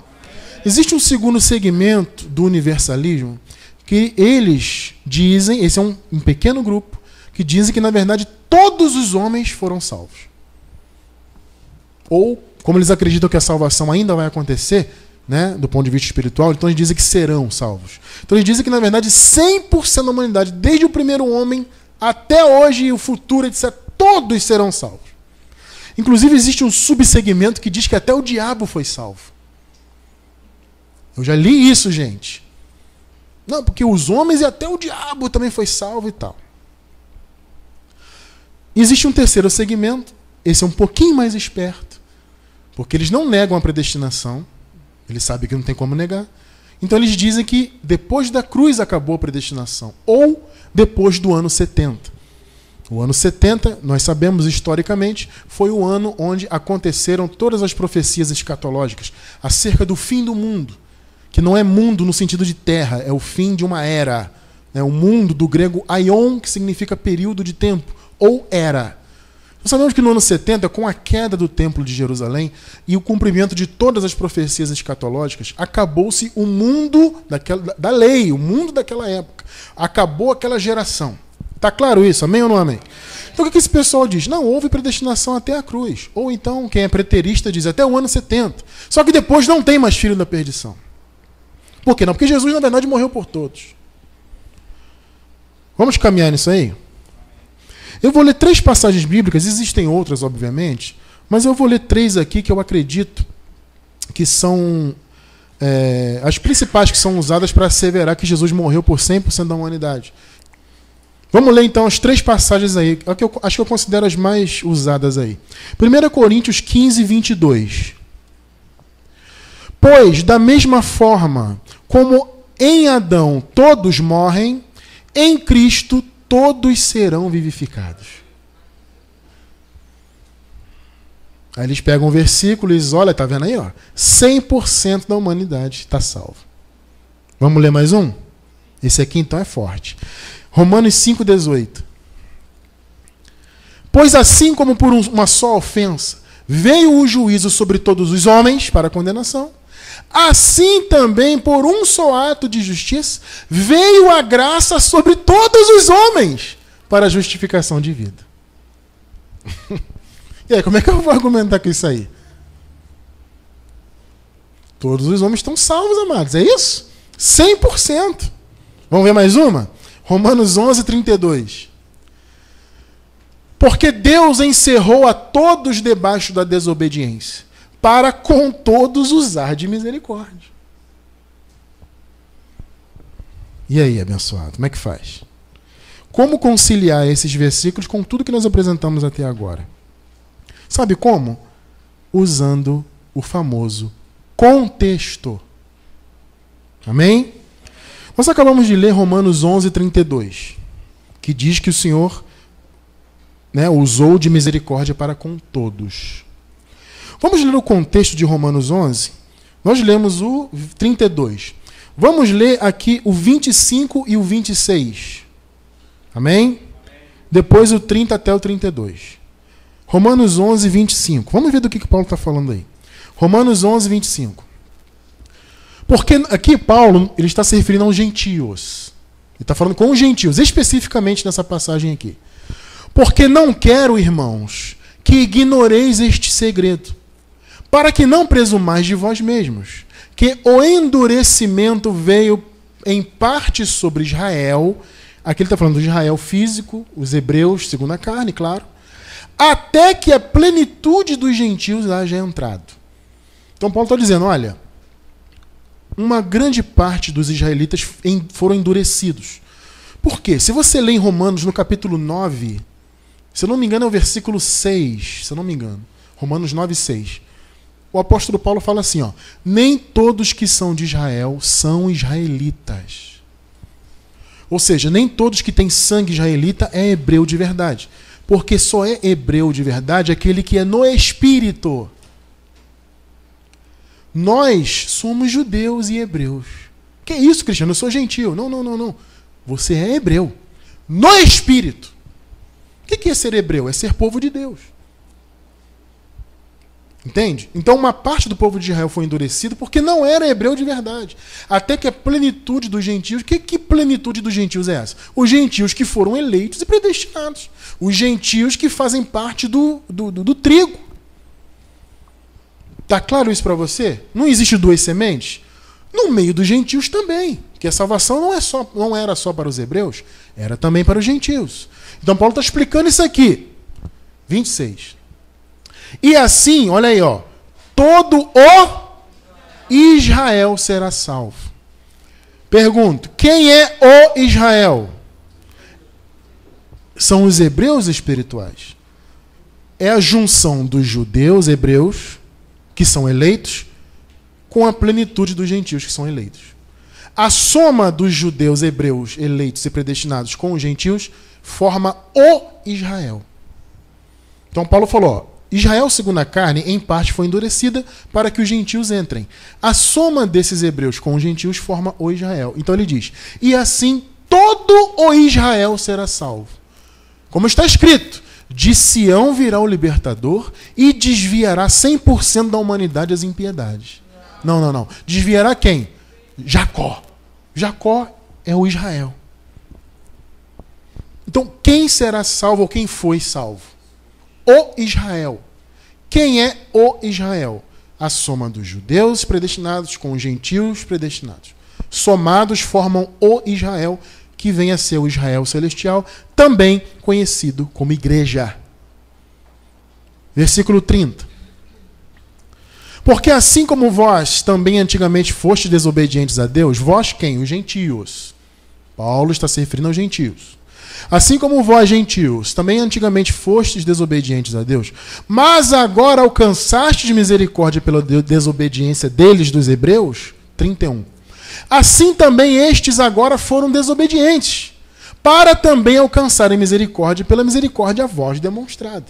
Existe um segundo segmento do universalismo que eles dizem, esse é um pequeno grupo, que dizem que, na verdade, todos os homens foram salvos. Ou, como eles acreditam que a salvação ainda vai acontecer, né, do ponto de vista espiritual, então eles dizem que serão salvos. Então eles dizem que, na verdade, 100% da humanidade, desde o primeiro homem até hoje e o futuro, etc., todos serão salvos. Inclusive, existe um subsegmento que diz que até o diabo foi salvo. Eu já li isso, gente. Não, porque os homens e até o diabo também foi salvo e tal. E existe um terceiro segmento, esse é um pouquinho mais esperto, porque eles não negam a predestinação, eles sabem que não tem como negar. Então eles dizem que depois da cruz acabou a predestinação, ou depois do ano 70. O ano 70, nós sabemos historicamente, foi o ano onde aconteceram todas as profecias escatológicas acerca do fim do mundo, que não é mundo no sentido de terra, é o fim de uma era. É o mundo do grego aion, que significa período de tempo, ou era. Nós sabemos que no ano 70, com a queda do Templo de Jerusalém e o cumprimento de todas as profecias escatológicas, acabou-se o mundo da lei, o mundo daquela época. Acabou aquela geração. Está claro isso? Amém ou não amém? Então o que esse pessoal diz? Não, houve predestinação até a cruz. Ou então, quem é preterista diz até o ano 70. Só que depois não tem mais filho da perdição. Por quê? Não, porque Jesus, na verdade, morreu por todos. Vamos caminhar nisso aí? Eu vou ler 3 passagens bíblicas, existem outras, obviamente, mas eu vou ler 3 aqui que eu acredito que são as principais que são usadas para asseverar que Jesus morreu por 100% da humanidade. Vamos ler então as 3 passagens aí, que eu acho que eu considero as mais usadas aí. 1 Coríntios 15, 22. Pois, da mesma forma como em Adão todos morrem, em Cristo todos serão vivificados. Aí eles pegam um versículo e dizem, olha, tá vendo aí? Ó, 100% da humanidade está salva. Vamos ler mais um? Esse aqui então é forte. Romanos 5,18. Pois assim como por uma só ofensa veio o juízo sobre todos os homens para a condenação, assim também por um só ato de justiça veio a graça sobre todos os homens para a justificação de vida. E aí, como é que eu vou argumentar com isso aí? Todos os homens estão salvos, amados. É isso? 100%. Vamos ver mais uma? Romanos 11, 32. Porque Deus encerrou a todos debaixo da desobediência, para com todos usar de misericórdia. E aí, abençoado, como é que faz? Como conciliar esses versículos com tudo que nós apresentamos até agora? Sabe como? Usando o famoso contexto. Amém? Nós acabamos de ler Romanos 11, 32, que diz que o Senhor, usou de misericórdia para com todos. Vamos ler o contexto de Romanos 11? Nós lemos o 32. Vamos ler aqui o 25 e o 26. Amém? Depois o 30 até o 32. Romanos 11, 25. Vamos ver do que Paulo está falando aí. Romanos 11, 25. Porque aqui Paulo ele está se referindo aos gentios. Ele está falando com os gentios, especificamente nessa passagem aqui. Porque não quero, irmãos, que ignoreis este segredo, para que não presumais de vós mesmos, que o endurecimento veio em parte sobre Israel. Aqui ele está falando do Israel físico, os hebreus, segundo a carne, claro, até que a plenitude dos gentios haja entrado. Então Paulo está dizendo, olha, uma grande parte dos israelitas foram endurecidos. Por quê? Se você lê em Romanos, no capítulo 9, se eu não me engano é o versículo 6, se eu não me engano, Romanos 9, 6, o apóstolo Paulo fala assim, ó, nem todos que são de Israel são israelitas. Ou seja, nem todos que têm sangue israelita é hebreu de verdade. Porque só é hebreu de verdade aquele que é no Espírito. Nós somos judeus e hebreus. Que isso, Cristiano? Eu sou gentil. Não. Você é hebreu. No Espírito. O que é ser hebreu? É ser povo de Deus. Entende? Então uma parte do povo de Israel foi endurecido porque não era hebreu de verdade. Até que a plenitude dos gentios... Que plenitude dos gentios é essa? Os gentios que foram eleitos e predestinados. Os gentios que fazem parte do trigo. Tá claro isso para você? Não existe duas sementes? No meio dos gentios também. Que a salvação não era só para os hebreus, era também para os gentios. Então Paulo está explicando isso aqui. 26. E assim, olha aí, ó, todo o Israel será salvo. Pergunto, quem é o Israel? São os hebreus espirituais. É a junção dos judeus, hebreus, que são eleitos, com a plenitude dos gentios, que são eleitos. A soma dos judeus, hebreus, eleitos e predestinados com os gentios forma o Israel. Então Paulo falou, ó, Israel, segundo a carne, em parte foi endurecida para que os gentios entrem. A soma desses hebreus com os gentios forma o Israel. Então ele diz, e assim todo o Israel será salvo. Como está escrito, de Sião virá o libertador e desviará 100% da humanidade das impiedades. Não. Desviará quem? Jacó. Jacó é o Israel. Então, quem será salvo ou quem foi salvo? O Israel. Quem é o Israel? A soma dos judeus predestinados com os gentios predestinados. Somados formam o Israel, que vem a ser o Israel celestial, também conhecido como igreja. Versículo 30. Porque assim como vós também antigamente fostes desobedientes a Deus, vós quem? Os gentios. Paulo está se referindo aos gentios. Assim como vós, gentios, também antigamente fostes desobedientes a Deus, mas agora alcançastes misericórdia pela desobediência deles, dos hebreus, 31. Assim também estes agora foram desobedientes, para também alcançarem misericórdia pela misericórdia a vós demonstrada.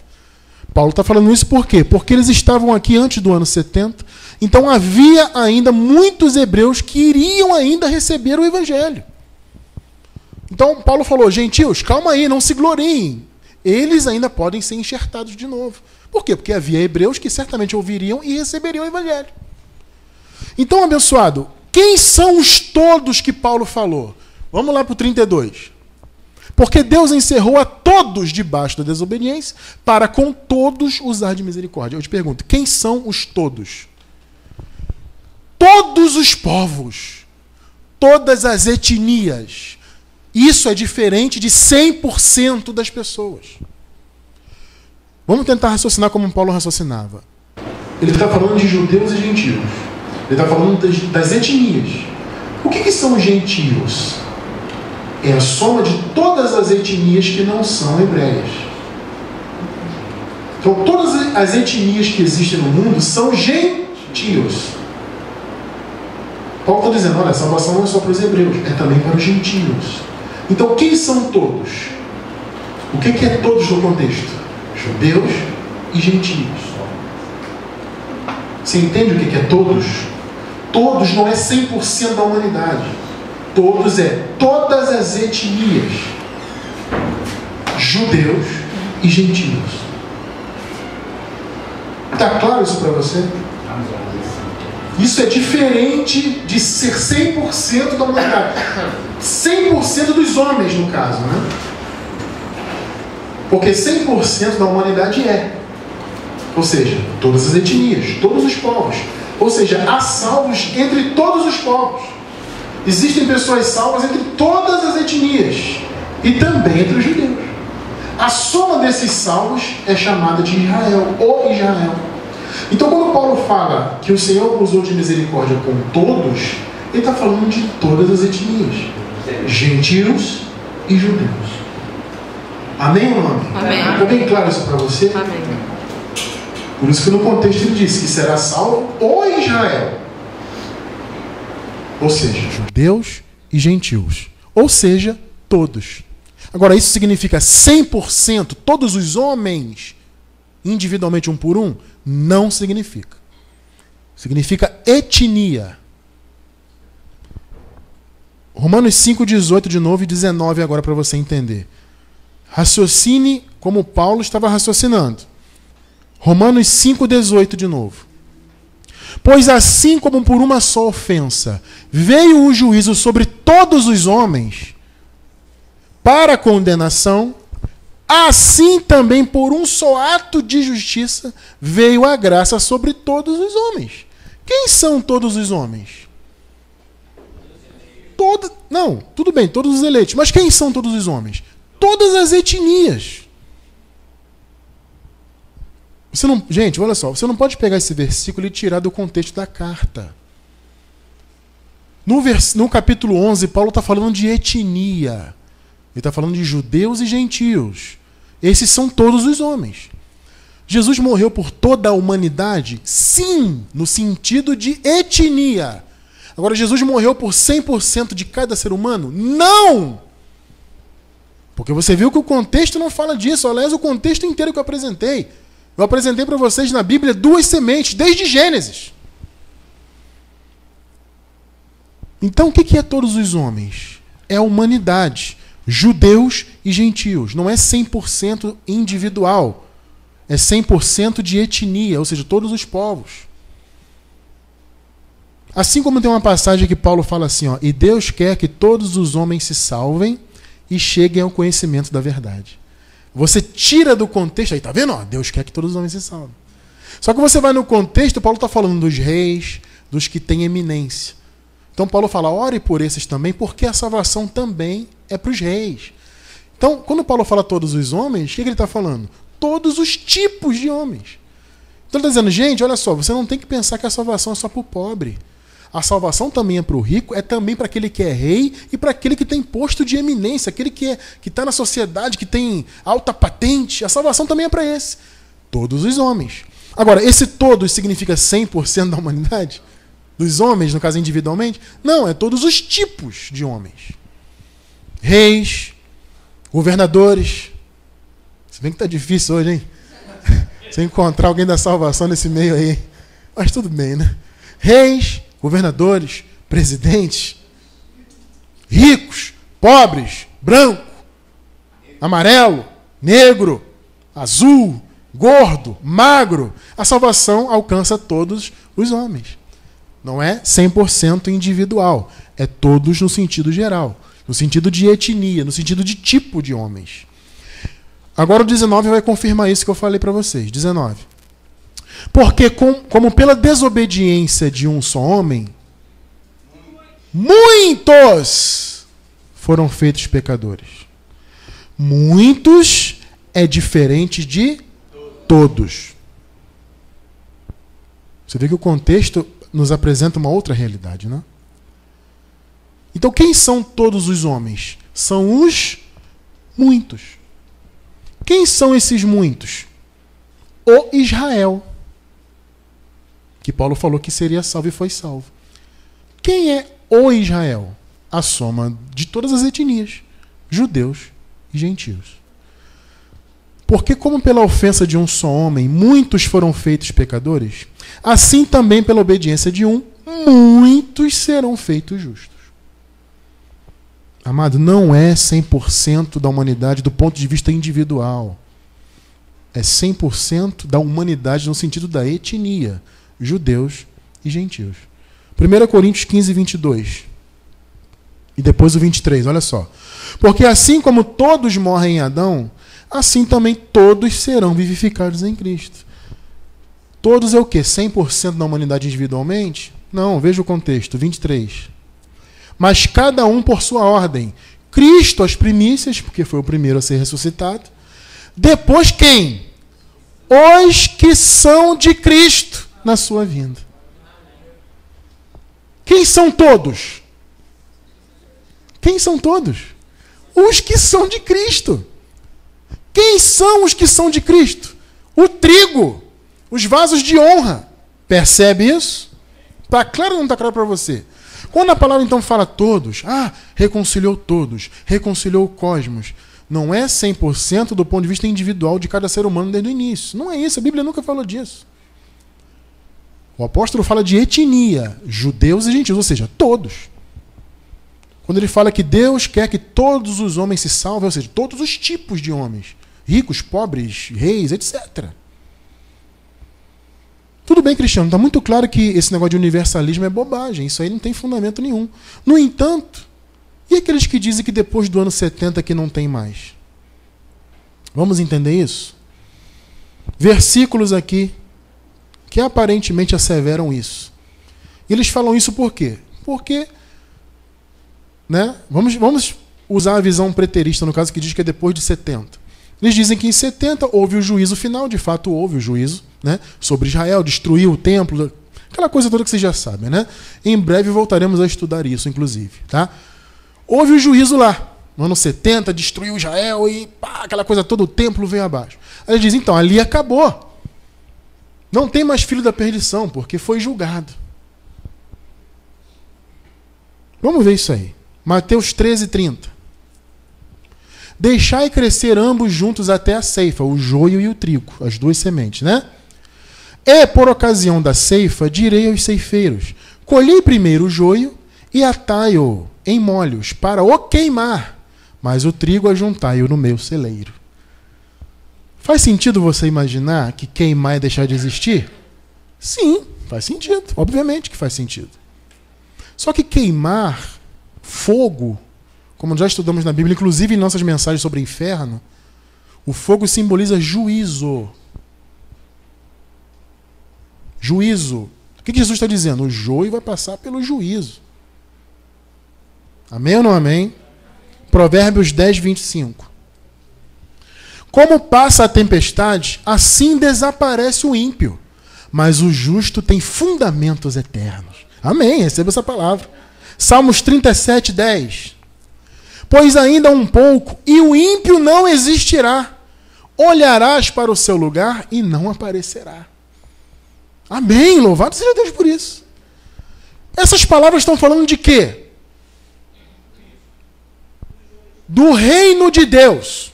Paulo está falando isso por quê? Porque eles estavam aqui antes do ano 70, então havia ainda muitos hebreus que iriam ainda receber o evangelho. Então Paulo falou, gentios, calma aí, não se gloriem. Eles ainda podem ser enxertados de novo. Por quê? Porque havia hebreus que certamente ouviriam e receberiam o evangelho. Então, abençoado, quem são os todos que Paulo falou? Vamos lá para o 32. Porque Deus encerrou a todos debaixo da desobediência, para com todos usar de misericórdia. Eu te pergunto, quem são os todos? Todos os povos, todas as etnias. Isso é diferente de 100% das pessoas. Vamos tentar raciocinar como Paulo raciocinava. Ele está falando de judeus e gentios. Ele está falando das etnias. O que são os gentios? É a soma de todas as etnias que não são hebreias. Então, todas as etnias que existem no mundo são gentios. Paulo está dizendo, olha, a salvação não é só para os hebreus, é também para os gentios. Então, quem são todos? O que é todos no contexto? Judeus e gentios. Você entende o que é todos? Todos não é 100% da humanidade. Todos é todas as etnias. Judeus e gentios. Está claro isso para você? Isso é diferente de ser 100% da humanidade. 100% dos homens, no caso, né? Porque 100% da humanidade é. Ou seja, todas as etnias, todos os povos. Ou seja, há salvos entre todos os povos. Existem pessoas salvas entre todas as etnias. E também entre os judeus. A soma desses salvos é chamada de Israel, ou Israel. Então, quando Paulo fala que o Senhor usou de misericórdia com todos, ele está falando de todas as etnias. Gentios e judeus. Amém ou não amém? Amém. Ficou bem claro isso para você? Amém. Por isso que no contexto ele disse que será salvo o Israel. Ou seja, judeus e gentios. Ou seja, todos. Agora, isso significa 100%, todos os homens, individualmente um por um? Não significa. Significa etnia. Romanos 5, 18 de novo e 19 agora para você entender. Raciocine como Paulo estava raciocinando. Romanos 5, 18 de novo. Pois assim como por uma só ofensa veio o juízo sobre todos os homens para a condenação, assim também por um só ato de justiça veio a graça sobre todos os homens. Quem são todos os homens? Não, tudo bem, todos os eleitos. Mas quem são todos os homens? Todas as etnias. Gente, olha só, você não pode pegar esse versículo e tirar do contexto da carta. No capítulo 11, Paulo está falando de etnia. Ele está falando de judeus e gentios. Esses são todos os homens. Jesus morreu por toda a humanidade? Sim, no sentido de etnia. Agora, Jesus morreu por 100% de cada ser humano? Não! Porque você viu que o contexto não fala disso. Aliás, o contexto inteiro que eu apresentei. Eu apresentei para vocês na Bíblia 2 sementes, desde Gênesis. Então, o que é todos os homens? É a humanidade. Judeus e gentios. Não é 100% individual. É 100% de etnia, ou seja, todos os povos. Assim como tem uma passagem que Paulo fala assim, ó, e Deus quer que todos os homens se salvem e cheguem ao conhecimento da verdade. Você tira do contexto, aí tá vendo? Ó, Deus quer que todos os homens se salvem. Só que você vai no contexto, Paulo está falando dos reis, dos que têm eminência. Então Paulo fala, ore por esses também, porque a salvação também é para os reis. Então, quando Paulo fala todos os homens, o que ele está falando? Todos os tipos de homens. Então ele está dizendo, gente, olha só, você não tem que pensar que a salvação é só para o pobre. A salvação também é para o rico, é também para aquele que é rei e para aquele que tem posto de eminência, aquele que está na sociedade, que tem alta patente. A salvação também é para esse. Todos os homens. Agora, esse todos significa 100% da humanidade? Dos homens, no caso individualmente? Não, é todos os tipos de homens. Reis, governadores. Se bem que está difícil hoje, hein? Você encontrar alguém da salvação nesse meio aí. Mas tudo bem, né? Reis, governadores, presidentes, ricos, pobres, branco, amarelo, negro, azul, gordo, magro. A salvação alcança todos os homens. Não é 100% individual. É todos no sentido geral. No sentido de etnia, no sentido de tipo de homens. Agora o 19 vai confirmar isso que eu falei para vocês. 19. Porque como pela desobediência de um só homem, muitos foram feitos pecadores. Muitos é diferente de todos. Você vê que o contexto nos apresenta uma outra realidade, né? Então, quem são todos os homens? São os muitos. Quem são esses muitos? O Israel. Que Paulo falou que seria salvo e foi salvo. Quem é o Israel? A soma de todas as etnias, judeus e gentios. Porque como pela ofensa de um só homem, muitos foram feitos pecadores, assim também pela obediência de um, muitos serão feitos justos. Amado, não é 100% da humanidade do ponto de vista individual. É 100% da humanidade no sentido da etnia, judeus e gentios. 1 Coríntios 15, 22. E depois o 23, olha só. Porque assim como todos morrem em Adão, assim também todos serão vivificados em Cristo. Todos é o quê? 100% da humanidade individualmente? Não, veja o contexto, 23. Mas cada um por sua ordem. Cristo as primícias, porque foi o primeiro a ser ressuscitado. Depois quem? Os que são de Cristo na sua vinda. Quem são todos? Quem são todos? Os que são de Cristo. Quem são os que são de Cristo? O trigo, os vasos de honra. Percebe isso? Está claro ou não está claro para você? Quando a palavra então fala todos, reconciliou todos, reconciliou o cosmos, não é 100% do ponto de vista individual de cada ser humano desde o início. Não é isso, a Bíblia nunca falou disso. O apóstolo fala de etnia, judeus e gentios, ou seja, todos. Quando ele fala que Deus quer que todos os homens se salvem, ou seja, todos os tipos de homens, ricos, pobres, reis, etc. Tudo bem, Cristiano, está muito claro que esse negócio de universalismo é bobagem, isso aí não tem fundamento nenhum. No entanto, e aqueles que dizem que depois do ano 70 que não tem mais? Vamos entender isso? Versículos aqui que aparentemente asseveram isso. E eles falam isso por quê? Porque, né? Vamos usar a visão preterista, no caso, que diz que é depois de 70. Eles dizem que em 70 houve o juízo final, de fato houve o juízo, né, sobre Israel, destruiu o templo, aquela coisa toda que vocês já sabem, né? Em breve voltaremos a estudar isso, inclusive, tá? Houve o juízo lá. No ano 70, destruiu Israel e pá, aquela coisa toda, o templo veio abaixo. Aí ele diz, então, ali acabou. Não tem mais filho da perdição, porque foi julgado. Vamos ver isso aí. Mateus 13:30. Deixai crescer ambos juntos até a ceifa, o joio e o trigo, as duas sementes, né? E por ocasião da ceifa, direi aos ceifeiros, colhei primeiro o joio e atai-o em molhos para o queimar, mas o trigo ajuntai-o no meu celeiro. Faz sentido você imaginar que queimar é deixar de existir? Sim, faz sentido. Obviamente que faz sentido. Só que queimar, fogo, como já estudamos na Bíblia, inclusive em nossas mensagens sobre inferno, o fogo simboliza juízo. Juízo. O que Jesus está dizendo? O joio vai passar pelo juízo. Amém ou não amém? Provérbios 10:25. Como passa a tempestade, assim desaparece o ímpio, mas o justo tem fundamentos eternos. Amém, receba essa palavra. Salmos 37:10. Pois ainda um pouco, e o ímpio não existirá. Olharás para o seu lugar e não aparecerá. Amém, louvado seja Deus por isso. Essas palavras estão falando de quê? Do reino de Deus.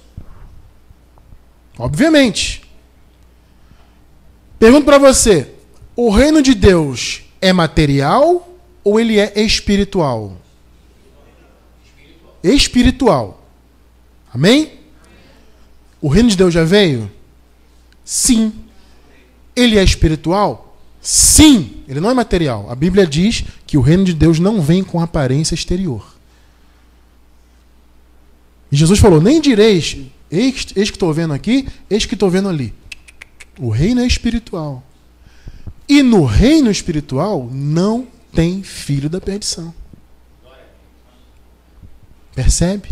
Obviamente. Pergunto para você, o reino de Deus é material ou ele é espiritual? Espiritual. Amém? O reino de Deus já veio? Sim. Ele é espiritual? Sim. Ele não é material. A Bíblia diz que o reino de Deus não vem com aparência exterior. E Jesus falou, nem direis, eis que estou vendo aqui, eis que estou vendo ali. O reino é espiritual. E no reino espiritual não tem filho da perdição. Percebe?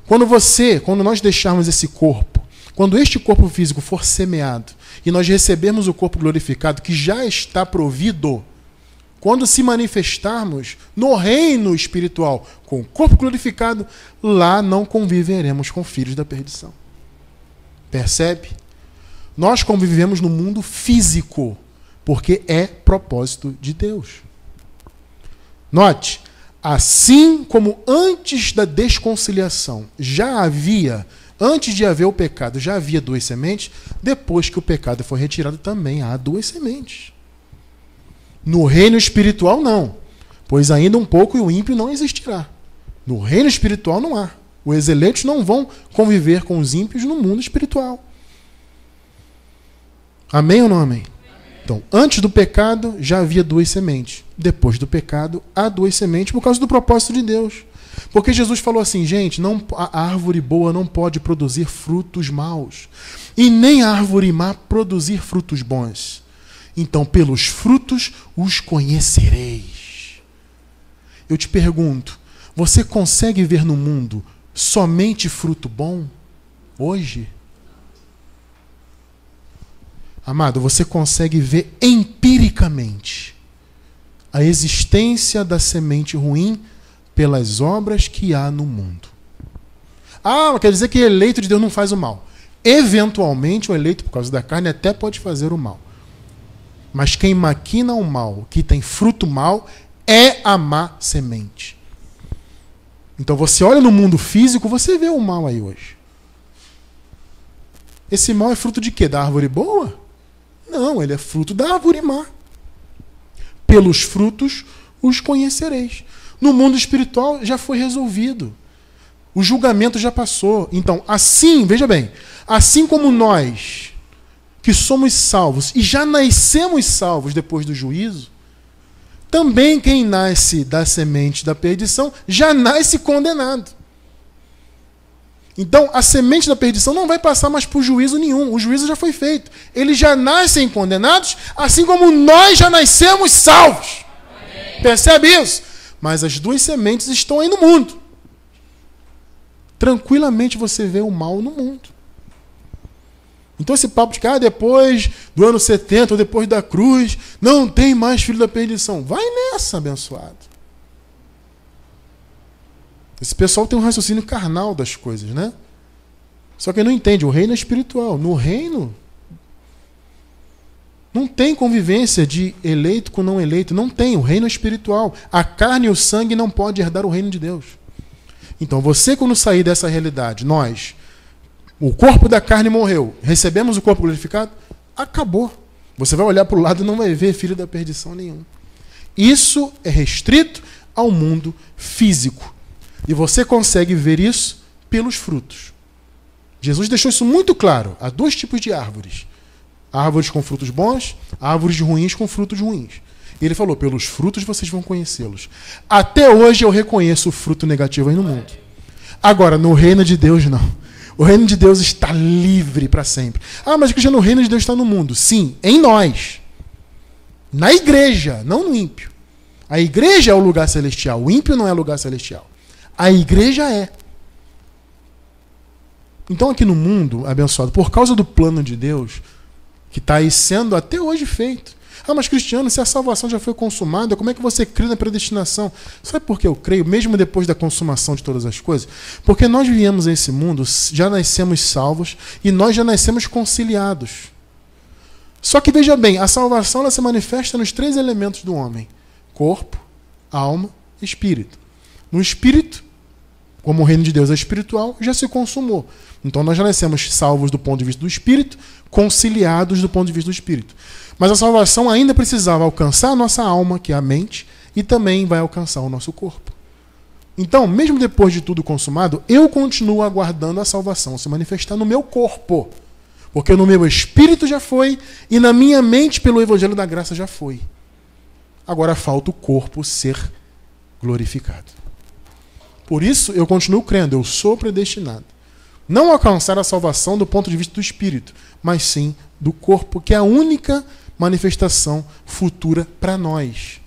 Quando nós deixarmos esse corpo, quando este corpo físico for semeado e nós recebermos o corpo glorificado que já está provido, quando se manifestarmos no reino espiritual com o corpo glorificado, lá não conviveremos com filhos da perdição. Percebe? Nós convivemos no mundo físico, porque é propósito de Deus. Note, assim como antes da desconciliação antes de haver o pecado, já havia duas sementes, depois que o pecado foi retirado também há duas sementes. No reino espiritual não, pois ainda um pouco e o ímpio não existirá. No reino espiritual não há. Os eleitos não vão conviver com os ímpios no mundo espiritual. Amém ou não amém? Então, antes do pecado já havia duas sementes. Depois do pecado há duas sementes por causa do propósito de Deus. Porque Jesus falou assim, gente, a árvore boa não pode produzir frutos maus. E nem a árvore má produzir frutos bons. Então, pelos frutos os conhecereis. Eu te pergunto, você consegue ver no mundo somente fruto bom hoje? Amado, você consegue ver empiricamente a existência da semente ruim pelas obras que há no mundo. Ah, quer dizer que o eleito de Deus não faz o mal. Eventualmente, o eleito, por causa da carne, até pode fazer o mal. Mas quem maquina o mal, que tem fruto mal, é a má semente. Então você olha no mundo físico, você vê o mal aí hoje. Esse mal é fruto de quê? Da árvore boa? Não, ele é fruto da árvore má. Pelos frutos os conhecereis. No mundo espiritual já foi resolvido. O julgamento já passou. Então, assim, veja bem, assim como nós que somos salvos e já nascemos salvos depois do juízo, também quem nasce da semente da perdição já nasce condenado. Então, a semente da perdição não vai passar mais por juízo nenhum. O juízo já foi feito. Eles já nascem condenados, assim como nós já nascemos salvos. Amém. Percebe isso? Mas as duas sementes estão aí no mundo. Tranquilamente você vê o mal no mundo. Então esse papo de que depois do ano 70, ou depois da cruz, não tem mais filho da perdição. Vai nessa, abençoado. Esse pessoal tem um raciocínio carnal das coisas, né? Só que não entende, o reino é espiritual. No reino, não tem convivência de eleito com não eleito. Não tem, o reino é espiritual. A carne e o sangue não podem herdar o reino de Deus. Então você, quando sair dessa realidade, nós, o corpo da carne morreu, recebemos o corpo glorificado, acabou. Você vai olhar para o lado e não vai ver filho da perdição nenhum. Isso é restrito ao mundo físico. E você consegue ver isso pelos frutos. Jesus deixou isso muito claro. Há dois tipos de árvores. Árvores com frutos bons, árvores ruins com frutos ruins. E ele falou, pelos frutos vocês vão conhecê-los. Até hoje eu reconheço o fruto negativo aí no mundo. Agora, no reino de Deus, não. O reino de Deus está livre para sempre. Mas Cristiano, o reino de Deus está no mundo. Sim, em nós. Na igreja, não no ímpio. A igreja é o lugar celestial. O ímpio não é lugar celestial. A igreja é. Então aqui no mundo, abençoado, por causa do plano de Deus, que está aí sendo até hoje feito. Mas Cristiano, se a salvação já foi consumada, como é que você crê na predestinação? Sabe por que eu creio, mesmo depois da consumação de todas as coisas? Porque nós viemos a esse mundo, já nascemos salvos e nós já nascemos conciliados. Só que veja bem, a salvação ela se manifesta nos três elementos do homem: corpo, alma e espírito. No espírito, como o reino de Deus é espiritual, já se consumou. Então nós já nascemos salvos do ponto de vista do espírito, conciliados do ponto de vista do espírito. Mas a salvação ainda precisava alcançar a nossa alma, que é a mente, e também vai alcançar o nosso corpo. Então, mesmo depois de tudo consumado, eu continuo aguardando a salvação se manifestar no meu corpo. Porque no meu espírito já foi, e na minha mente, pelo evangelho da graça, já foi. Agora falta o corpo ser glorificado. Por isso, eu continuo crendo, eu sou predestinado. Não alcançar a salvação do ponto de vista do espírito, mas sim do corpo, que é a única manifestação futura para nós.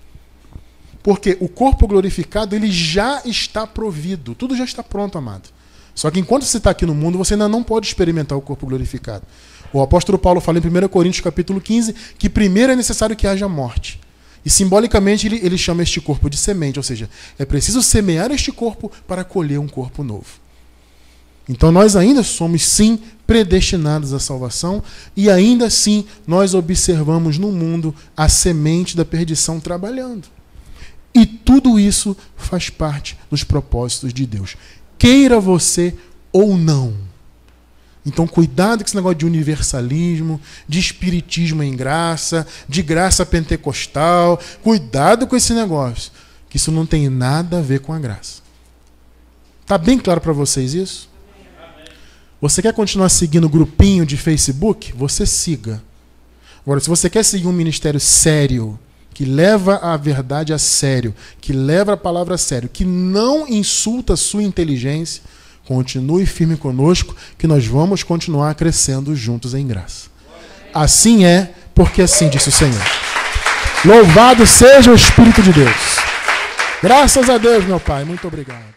Porque o corpo glorificado, ele já está provido. Tudo já está pronto, amado. Só que enquanto você está aqui no mundo, você ainda não pode experimentar o corpo glorificado. O apóstolo Paulo fala em 1 Coríntios capítulo 15 que primeiro é necessário que haja morte. E simbolicamente ele chama este corpo de semente, ou seja, é preciso semear este corpo para colher um corpo novo. Então nós ainda somos sim predestinados à salvação e ainda assim nós observamos no mundo a semente da perdição trabalhando. E tudo isso faz parte dos propósitos de Deus. Queira você ou não. Então cuidado com esse negócio de universalismo, de espiritismo em graça, de graça pentecostal. Cuidado com esse negócio, que isso não tem nada a ver com a graça. Está bem claro para vocês isso? Você quer continuar seguindo o grupinho de Facebook? Você siga. Agora, se você quer seguir um ministério sério, que leva a verdade a sério, que leva a palavra a sério, que não insulta a sua inteligência, continue firme conosco, que nós vamos continuar crescendo juntos em graça. Assim é, porque assim disse o Senhor. Louvado seja o Espírito de Deus. Graças a Deus, meu Pai. Muito obrigado.